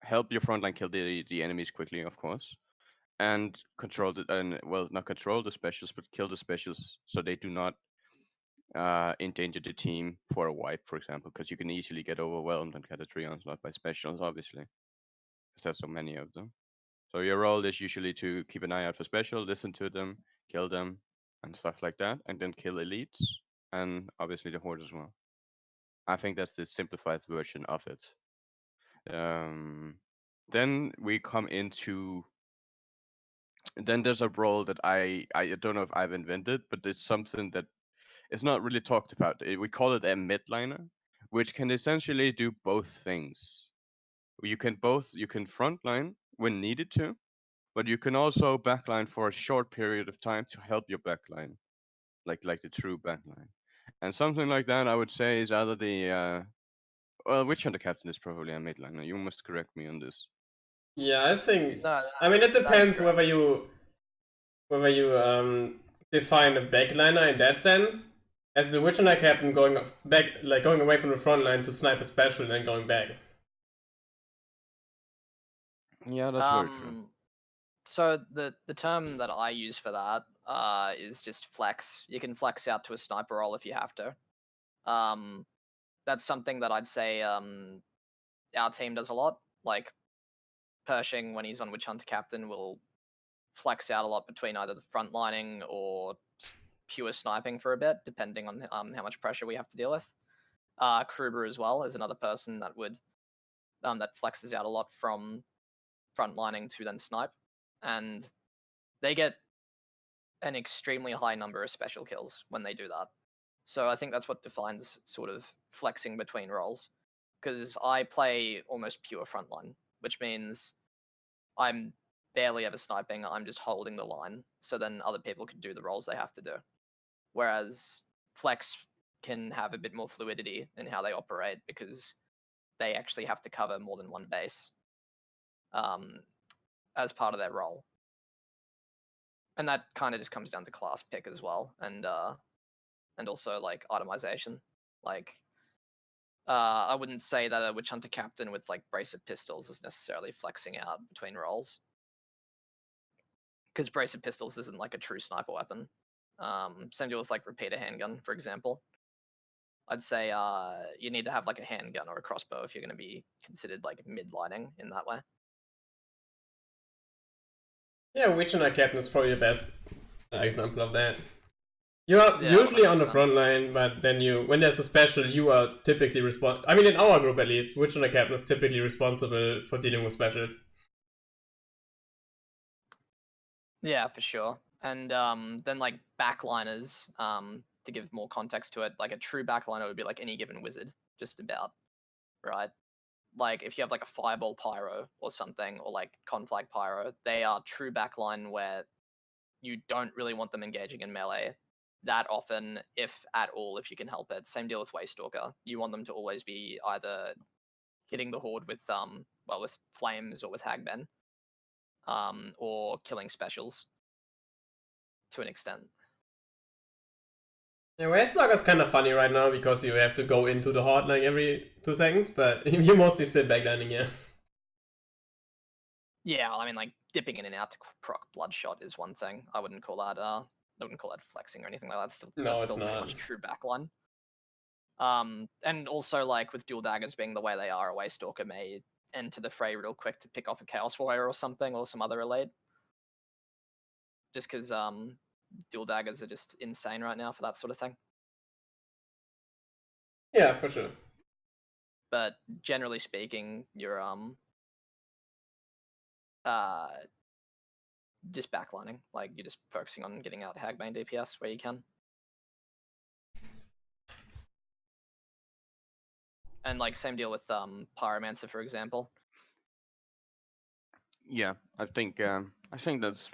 help your frontline kill the enemies quickly, of course, and control the and well, not control the specials, but kill the specials so they do not endanger the team for a wipe, for example, because you can easily get overwhelmed and get a 3 onslaught by specials, obviously, because there's so many of them. So your role is usually to keep an eye out for special, listen to them, kill them, and stuff like that, and then kill elites, and obviously the horde as well. I think that's the simplified version of it. Um, then we come into then there's a role that I don't know if I've invented, but it's something that is not really talked about. We call it a midliner, which can essentially do both things. You can frontline when needed to, but you can also backline for a short period of time to help your backline, like the true backline. And something like that, I would say, is either the well, Witch Hunter Captain is probably a midliner. You must correct me on this. Yeah, I think. No, I mean, it that is depends correct. whether you define a backliner in that sense, as the Witcher captain going away from the front line to snipe a special and then going back. Yeah, that's very true. So the term that I use for that is just flex. You can flex out to a sniper role if you have to. Um, that's something that I'd say our team does a lot. Like Pershing, when he's on Witch Hunter Captain, will flex out a lot between either the front lining or pure sniping for a bit, depending on how much pressure we have to deal with. Kruber as well is another person that would that flexes out a lot from front lining to then snipe, and they get an extremely high number of special kills when they do that. So I think that's what defines sort of flexing between roles. Because I play almost pure frontline, which means I'm barely ever sniping, I'm just holding the line, so then other people can do the roles they have to do. Whereas flex can have a bit more fluidity in how they operate because they actually have to cover more than one base as part of their role. And that kind of just comes down to class pick as well, and also like itemization. Like I wouldn't say that a Witch Hunter captain with like brace of pistols is necessarily flexing out between roles, because brace of pistols isn't like a true sniper weapon. Same deal with like repeater handgun, for example. I'd say you need to have like a handgun or a crossbow if you're going to be considered like mid-lining in that way. Yeah, Witch Hunter captain is probably the best example of that. You are Yeah, usually on the 100%. front line, but then when there's a special, you are typically I mean, in our group at least, Witch Hunter captain is typically responsible for dealing with specials. Yeah, for sure. And then like backliners, to give more context to it, like a true backliner would be like any given wizard, just about, right? Like if you have like a fireball pyro or something, or like conflag pyro, they are true backline where you don't really want them engaging in melee that often, if at all, if you can help it. Same deal with Waystalker. You want them to always be either hitting the horde with with flames or with hagmen, or killing specials to an extent. Yeah, Waystalker's kind of funny right now because you have to go into the horde like every 2 seconds, but you mostly sit backlining, yeah. Yeah, I mean, like dipping in and out to proc bloodshot is one thing. I wouldn't call that flexing or anything like that. That's it's still pretty not. much true backline. And also like with dual daggers being the way they are, a Waystalker may enter the fray real quick to pick off a Chaos Warrior or something, or some other elite. Just because dual daggers are just insane right now for that sort of thing. Yeah, for sure. But generally speaking, you're just backlining. Like you're just focusing on getting out Hagbane DPS where you can. And like same deal with Pyromancer, for example. Yeah, I think that's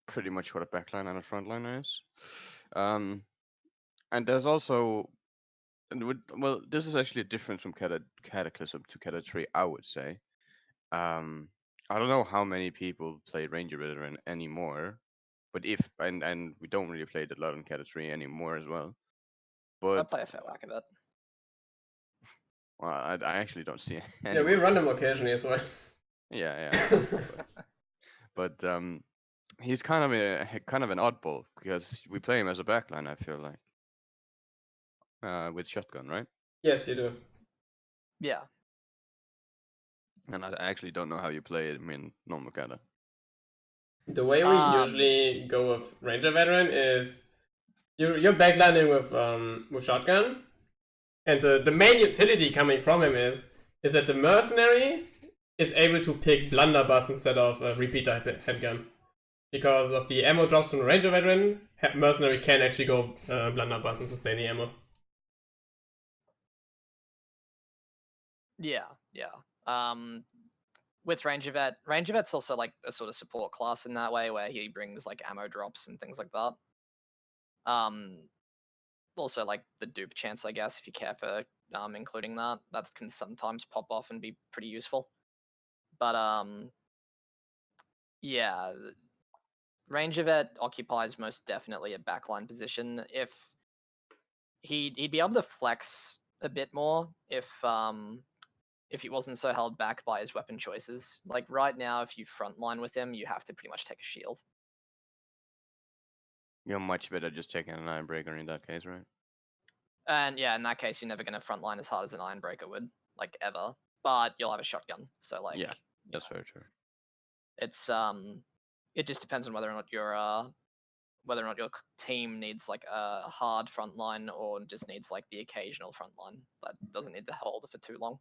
pretty much what a backline and a frontline is. And there's also, well, this is actually a difference from Cataclysm to Cata 3, I would say. I don't know how many people play Ranger Veteran anymore, but and we don't really play it a lot on Cata 3 anymore as well. I But play a fair whack of it. well, I actually don't see Yeah, we anyone. run them occasionally as well. Yeah. But he's kind of an oddball because we play him as a backline. I feel like with shotgun, right? Yes, you do. Yeah. And I actually don't know how you play it in normal Cata. The way we usually go with Ranger Veteran is you're backlining with shotgun, and the main utility coming from him is that the mercenary is able to pick blunderbuss instead of a repeater handgun. Because of the ammo drops from the Ranger Veteran, mercenary can actually go blunderbuss and sustain the ammo. Yeah. With Ranger Vet's also like a sort of support class in that way, where he brings like ammo drops and things like that. Also like the dupe chance, I guess, if you care for including that can sometimes pop off and be pretty useful. But yeah, Ranger Vet occupies most definitely a backline position. If he'd be able to flex a bit more if he wasn't so held back by his weapon choices. Like right now, if you frontline with him, you have to pretty much take a shield. You're much better just taking an Ironbreaker in that case, right? And yeah, in that case, you're never going to frontline as hard as an Ironbreaker would, like ever. But you'll have a shotgun, so like Yeah, that's very true. It's it just depends on whether or not your team needs like a hard frontline or just needs like the occasional frontline that doesn't need to hold for too long.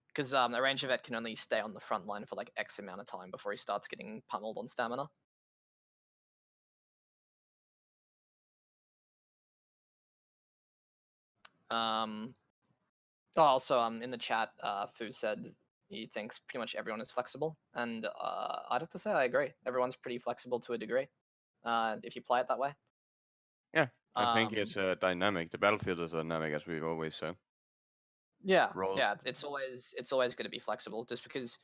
Because a Ranger Vet can only stay on the front line for like X amount of time before he starts getting pummeled on stamina. Also, in the chat, Fu said he thinks pretty much everyone is flexible, and I'd have to say I agree. Everyone's pretty flexible to a degree, if you play it that way. Yeah, I think it's dynamic. The battlefield is dynamic, as we've always said. Yeah, role. yeah. It's always going to be flexible, just because,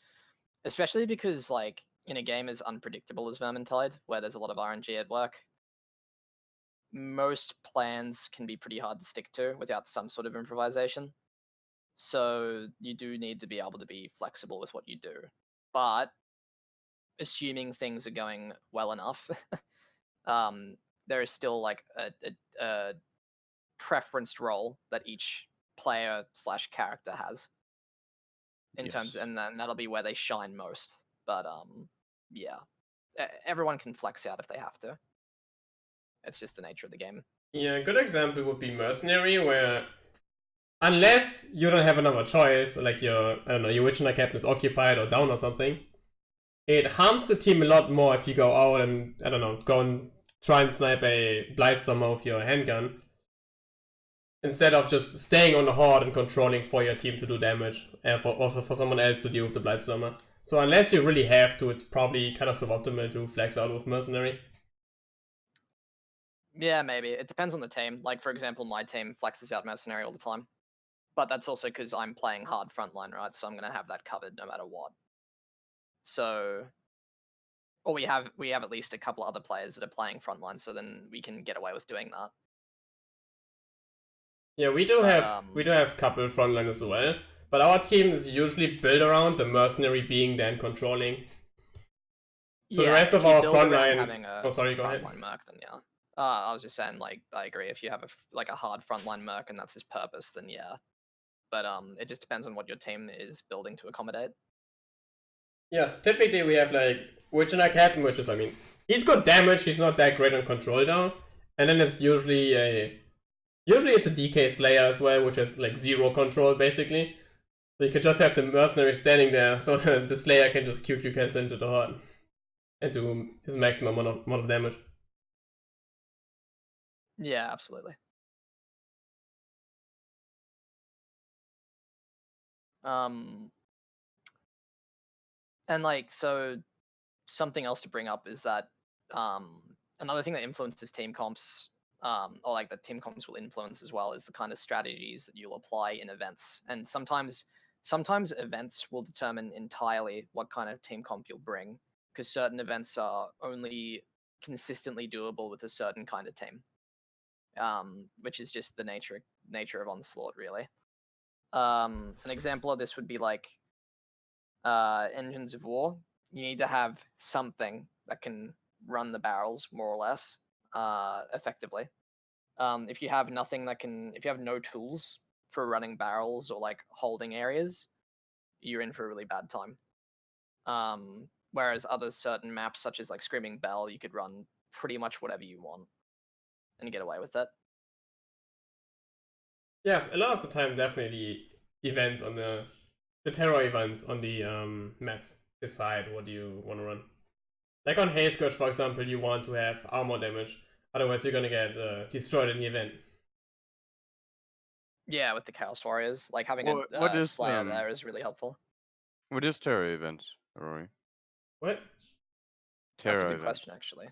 especially because like in a game as unpredictable as Vermintide, where there's a lot of RNG at work, most plans can be pretty hard to stick to without some sort of improvisation. So you do need to be able to be flexible with what you do. But assuming things are going well enough, um, there is still like a preferenced role that each player slash character has in terms, Yes. and then that'll be where they shine most. But yeah, everyone can flex out if they have to. It's just the nature of the game. Yeah, a good example would be Mercenary, where unless you don't have another choice, like your, I don't know, your Witcher captain is occupied or down or something, it harms the team a lot more if you go out and, I don't know, go and try and snipe a Blightstormer with your handgun, instead of just staying on the horde and controlling for your team to do damage, and also for someone else to deal with the Blightstormer. So unless you really have to, it's probably kind of suboptimal to flex out with Mercenary. Yeah, maybe it depends on the team. Like for example, my team flexes out Mercenary all the time, but that's also because I'm playing hard frontline, right? So I'm gonna have that covered no matter what. So, or we have at least a couple other players that are playing frontline, so then we can get away with doing that. Yeah, we do But have couple frontliners as well, but our team is usually built around the Mercenary being then controlling. So the yeah, rest of if you our build around frontline. having a Oh, sorry. Go ahead. frontline merc, then yeah. I was just saying, like, I agree. If you have like a hard frontline merc and that's his purpose, then yeah. But it just depends on what your team is building to accommodate. Yeah, typically we have like Witcher Captain, which is, I mean, he's good damage. He's not that great on control though. And then it's usually it's a DK Slayer as well, which has like zero control basically. So you could just have the Mercenary standing there, so the Slayer can just QQ cancel into the horde and do his maximum amount of damage. Yeah, absolutely. Um, and like so, something else to bring up is that another thing that influences team comps, or like that team comps will influence as well, is the kind of strategies that you'll apply in events. And sometimes events will determine entirely what kind of team comp you'll bring, because certain events are only consistently doable with a certain kind of team, which is just the nature of Onslaught, really. An example of this would be like Engines of War. You need to have something that can run the barrels more or less effectively. If you have nothing that can, if you have no tools for running barrels or like holding areas, you're in for a really bad time. Whereas other certain maps, such as like Screaming Bell, you could run pretty much whatever you want and get away with it. Yeah, a lot of the time, definitely events on the terror events on the maps decide what you want to run. Like on Haze Scourge, for example, you want to have armor damage, otherwise you're gonna get destroyed in the event. Yeah, with the Chaos Warriors, like having What a is Slayer there is really helpful. what is terror events, Rory? What? That's a Terror good events. question, actually.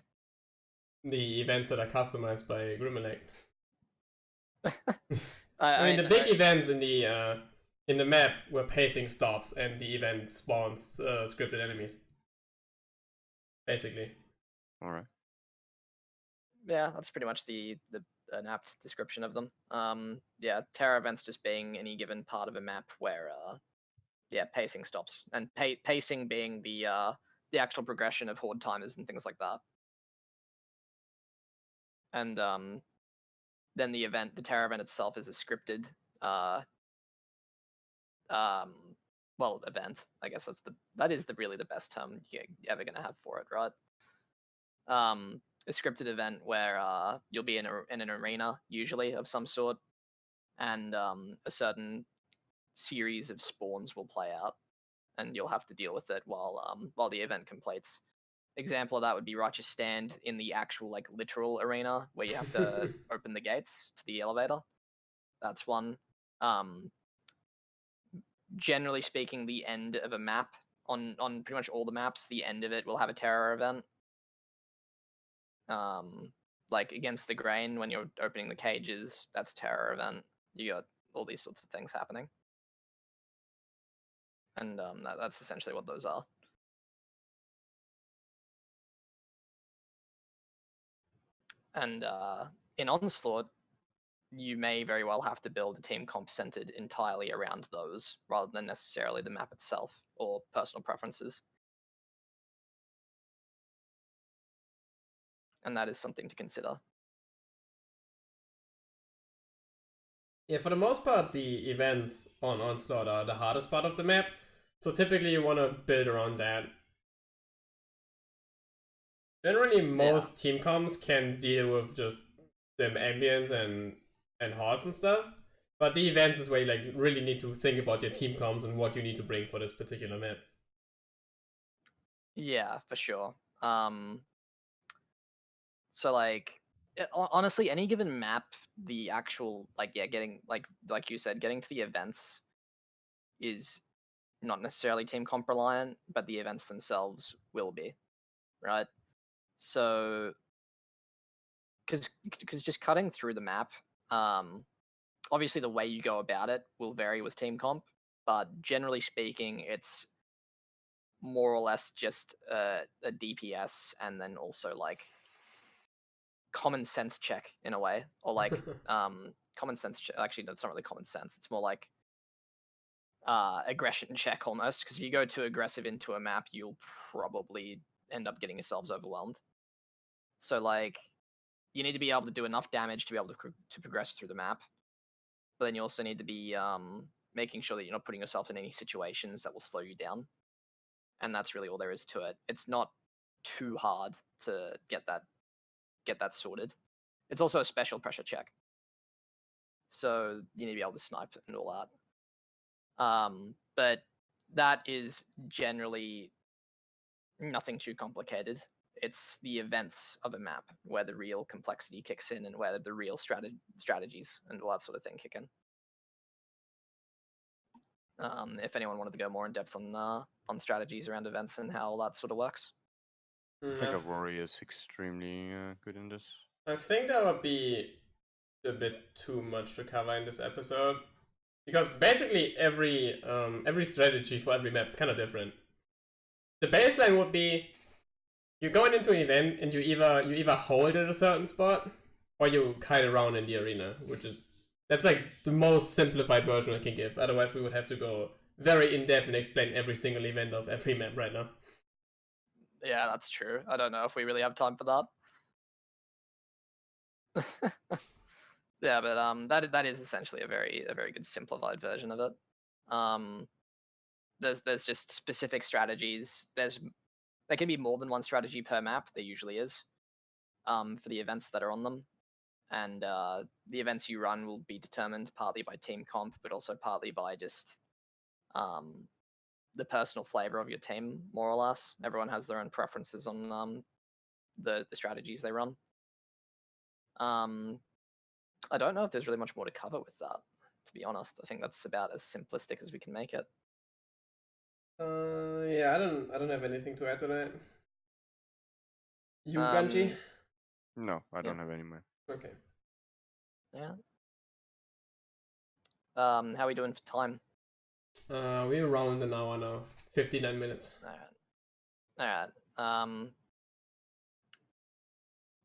The events that are customized by Grimmelect. I, I mean, I, the big events in the map where pacing stops and the event spawns scripted enemies. Basically. All right. Yeah, that's pretty much an apt description of them. Yeah, terror events just being any given part of a map where yeah, pacing stops, and pacing being the actual progression of horde timers and things like that. And then the terror event itself is a scripted uh um well, event. I guess that is really the best term you're ever gonna have for it, right? A scripted event where you'll be in an arena, usually of some sort, and a certain series of spawns will play out, and you'll have to deal with it while the event completes. Example of that would be Righteous Stand in the actual like literal arena where you have to open the gates to the elevator. That's one. Um, Generally speaking, the end of a map on pretty much all the maps, the end of it will have a terror event. Like Against the Grain, when you're opening the cages, that's a terror event. You got all these sorts of things happening. and that's essentially what those are. And in Onslaught, you may very well have to build a team comp centered entirely around those, rather than necessarily the map itself or personal preferences. And that is something to consider. Yeah, for the most part, the events on Onslaught are the hardest part of the map. So typically you want to build around that. Generally, most team comps can deal with just the ambience and hearts and stuff. But the events is where you like really need to think about your team comps and what you need to bring for this particular map. Yeah, for sure. So like honestly, any given map, the actual getting like you said, getting to the events is not necessarily team comp reliant, but the events themselves will be, right? So because just cutting through the map, obviously the way you go about it will vary with team comp, but generally speaking, it's more or less just a DPS and then also like common sense check in a way, or like common sense check. Actually, no, it's not really common sense. It's more like aggression check almost, because if you go too aggressive into a map, you'll probably end up getting yourselves overwhelmed. So like you need to be able to do enough damage to be able to progress through the map, but then you also need to be making sure that you're not putting yourself in any situations that will slow you down, and that's really all there is to it. It's not too hard to get that sorted. It's also a special pressure check, so you need to be able to snipe and all that. But that is generally nothing too complicated. It's the events of a map where the real complexity kicks in and where the real strategies and all that sort of thing kick in. If anyone wanted to go more in depth on strategies around events and how all that sort of works. I think Rory is extremely good in this. I think that would be a bit too much to cover in this episode, because basically every strategy for every map is kind of different. The baseline would be you're going into an event and you either hold at a certain spot or you kite around in the arena, that's like the most simplified version I can give. Otherwise, we would have to go very in depth and explain every single event of every map right now. Yeah, that's true. I don't know if we really have time for that. Yeah, but that is essentially a very good simplified version of it. There's just specific strategies. There can be more than one strategy per map. There usually is. For the events that are on them, and the events you run will be determined partly by team comp, but also partly by just the personal flavor of your team, more or less. Everyone has their own preferences on the strategies they run. I don't know if there's really much more to cover with that, to be honest. I think that's about as simplistic as we can make it. Yeah, I don't have anything to add to that. You, Ganji? No, I don't have any more. Okay. Yeah. How are we doing for time? We're around an hour now. 59 minutes. Alright.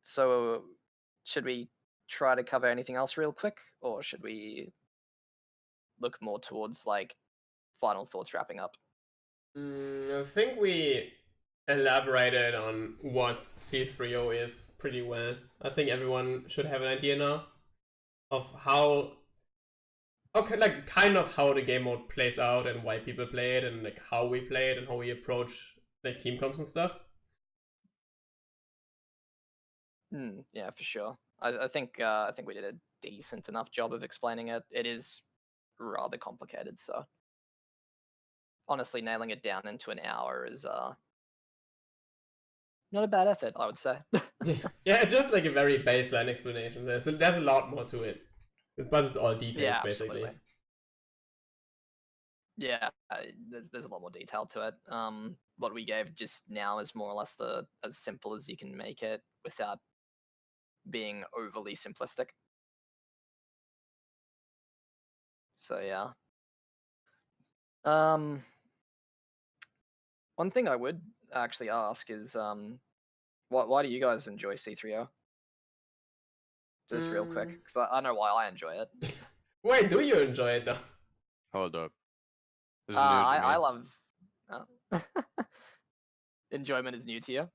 So should we try to cover anything else real quick, or should we look more towards like final thoughts wrapping up? I think we elaborated on what C3O is pretty well. I think everyone should have an idea now of how like kind of how the game mode plays out and why people play it and like how we play it and how we approach like team comps and stuff. Yeah, for sure. I think we did a decent enough job of explaining it. It is rather complicated, so honestly, nailing it down into an hour is not a bad effort, I would say. Yeah, just like a very baseline explanation. There's a lot more to it, but it's all details Yeah, basically. absolutely. Yeah, there's a lot more detail to it. What we gave just now is more or less as simple as you can make it without being overly simplistic. So yeah. One thing I would actually ask is why do you guys enjoy C3O? Just real quick, because I know why I enjoy it. Why do you enjoy it though? Hold up. This is new to me. I love enjoyment is new to you.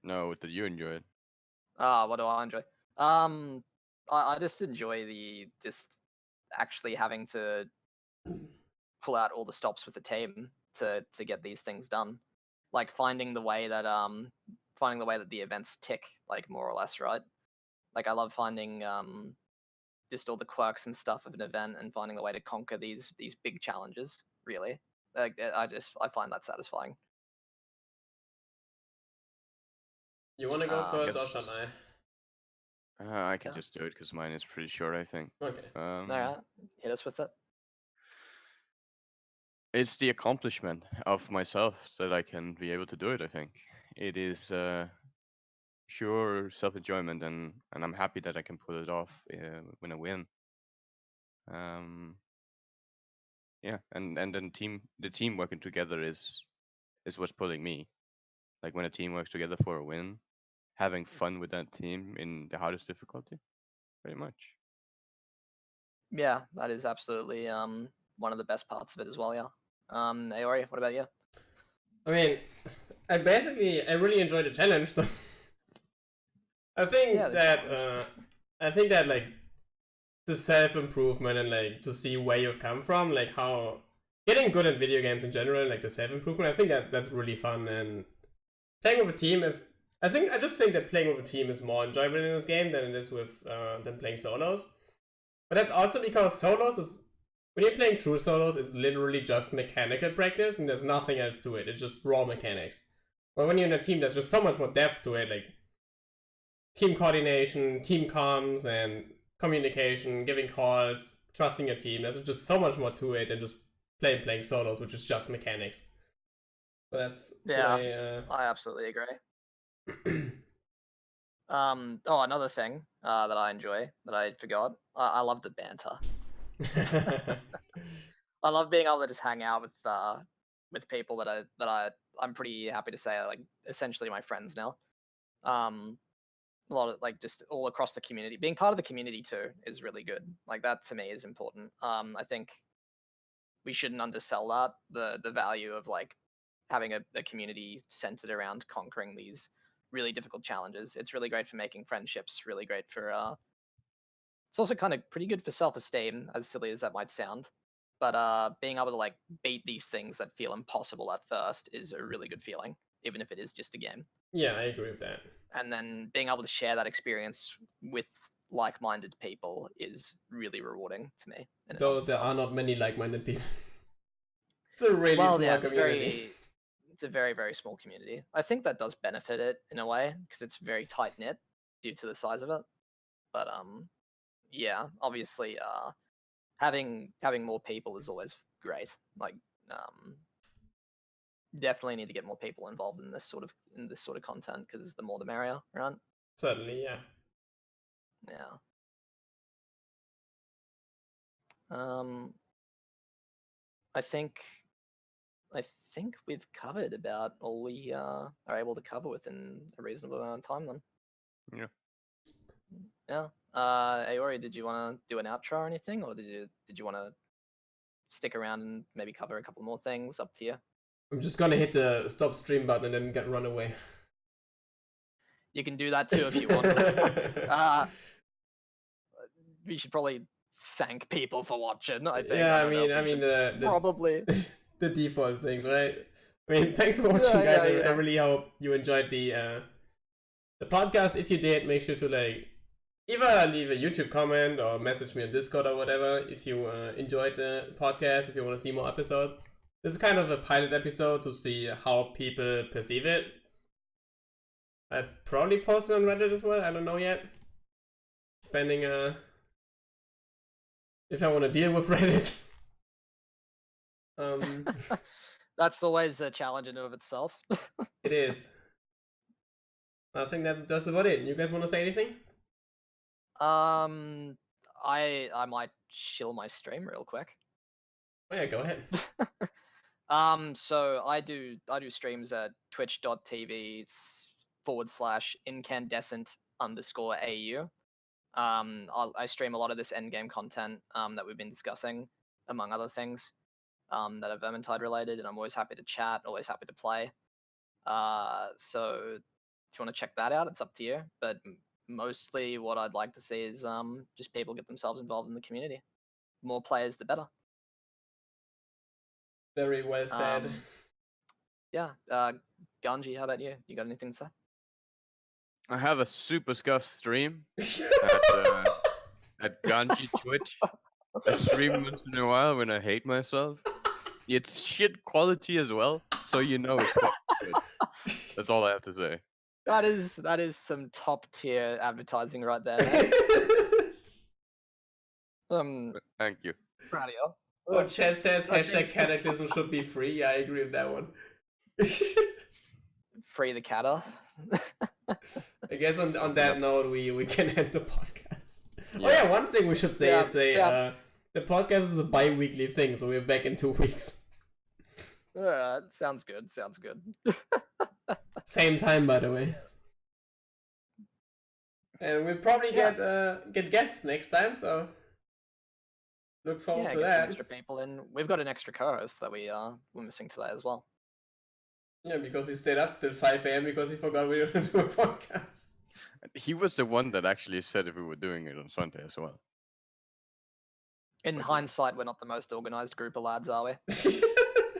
No, did you enjoy it? What do I enjoy? I just enjoy the just actually having to pull out all the stops with the team to get these things done. Like finding the way that the events tick, like more or less, right? Like I love finding just all the quirks and stuff of an event and finding the way to conquer these big challenges, really. Like I find that satisfying. You want to go first or guess- shall I? I can Yeah. just do it because mine is pretty short, I think. Okay. Alright, hit us with it. It's the accomplishment of myself that I can be able to do it, I think. It is pure self-enjoyment, and I'm happy that I can pull it off when I win. Yeah, and then the team working together is what's pulling me. Like when a team works together for a win, having fun with that team in the hardest difficulty, pretty much. Yeah, that is absolutely one of the best parts of it as well. Yeah. Aori, what about you? I mean, I really enjoyed the challenge, so I think Yeah, the challenge. I think that like the self improvement and like to see where you've come from, like how getting good at video games in general, like the self improvement, I think that's really fun. And playing with a team is, I just think that playing with a team is more enjoyable in this game than it is with than playing solos. But that's also because solos is, when you're playing true solos, it's literally just mechanical practice and there's nothing else to it. It's just raw mechanics. But when you're in a team, there's just so much more depth to it, like team coordination, team comms, and communication, giving calls, trusting your team. There's just so much more to it than just playing solos, which is just mechanics. So that's I absolutely agree. Another thing that I enjoy that I forgot. I love the banter. I love being able to just hang out with people that I'm pretty happy to say are like essentially my friends now. A lot of like just all across the community. Being part of the community too is really good. Like that to me is important. I think we shouldn't undersell that, the value of like having a community centered around conquering these really difficult challenges. It's really great for making friendships, really great for it's also kind of pretty good for self-esteem, as silly as that might sound. But being able to like beat these things that feel impossible at first is a really good feeling, even if it is just a game. Yeah, I agree with that. And then being able to share that experience with like-minded people is really rewarding to me. Though there are not many like-minded people. It's a really small community. It's a very, very small community. I think that does benefit it in a way because it's very tight knit due to the size of it. But yeah, obviously, having more people is always great. Like, definitely need to get more people involved in this sort of content because the more the merrier, right? Certainly, yeah. Yeah. I think we've covered about all we are able to cover within a reasonable amount of time then. Yeah. Yeah. Aori, did you want to do an outro or anything, or did you want to stick around and maybe cover a couple more things? Up to you. I'm just gonna hit the stop stream button and then run away. You can do that too if you want. We should probably thank people for watching. I think. Yeah, I mean the probably the default things, right? I mean, thanks for watching, guys. Yeah. I really hope you enjoyed the podcast. If you did, make sure to like either leave a YouTube comment or message me on Discord or whatever if you enjoyed the podcast. If you want to see more episodes, this is kind of a pilot episode to see how people perceive it. I probably post it on Reddit as well. I don't know yet, depending if I want to deal with Reddit. That's always a challenge in and of itself. It is. I think that's just about it. You guys want to say anything? I might chill my stream real quick. Oh yeah, go ahead. So I do streams at twitch.tv/incandescent_AU. I stream a lot of this endgame content that we've been discussing, among other things, that are Vermintide related, and I'm always happy to chat, always happy to play. So if you want to check that out, it's up to you. But mostly what I'd like to see is just people get themselves involved in the community. More players, the better. Very well said. Yeah. Ganji, how about you? You got anything to say? I have a super scuffed stream at Ganji Twitch. I stream once in a while when I hate myself. It's shit quality as well, so you know it's fucking good. That's all I have to say. That is some top tier advertising right there, man. Thank you. Proud of you. Oh, chat says I hashtag think- Cataclysm should be free. Yeah, I agree with that one. Free the catter. I guess on that note, we can end the podcast. Yeah. Oh yeah, one thing we should say, Yeah, the podcast is a bi-weekly thing, so we're back in 2 weeks. Sounds good. Sounds good. Same time, by the way. And we'll probably get guests next time, so look forward to get some that. extra people in. We've got an extra co-host that we're missing today as well. Yeah, because he stayed up till 5 a.m. because he forgot we were going to do a podcast. He was the one that actually said if we were doing it on Sunday as well. In hindsight, we're not the most organized group of lads, are we?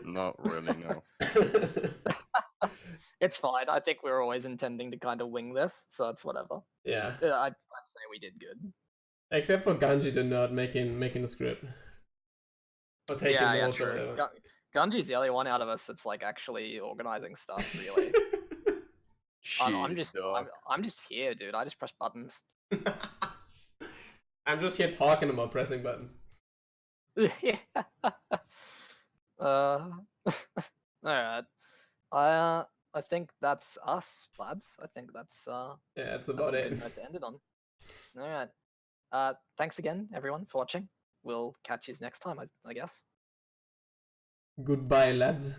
Not really, no. It's fine. I think we're always intending to kind of wing this, so it's whatever. Yeah. I'd say we did good. Except for Ganji the nerd making the script. Or taking notes or true. whatever. Ganji's the only one out of us that's like actually organizing stuff, really. I'm just here, dude. I just press buttons. I'm just here talking about pressing buttons. Yeah. Alright. I think that's us, lads. I think that's Yeah, that's that's about a it. good note to end it on. Alright. Thanks again, everyone, for watching. We'll catch you next time, I guess. Goodbye, lads.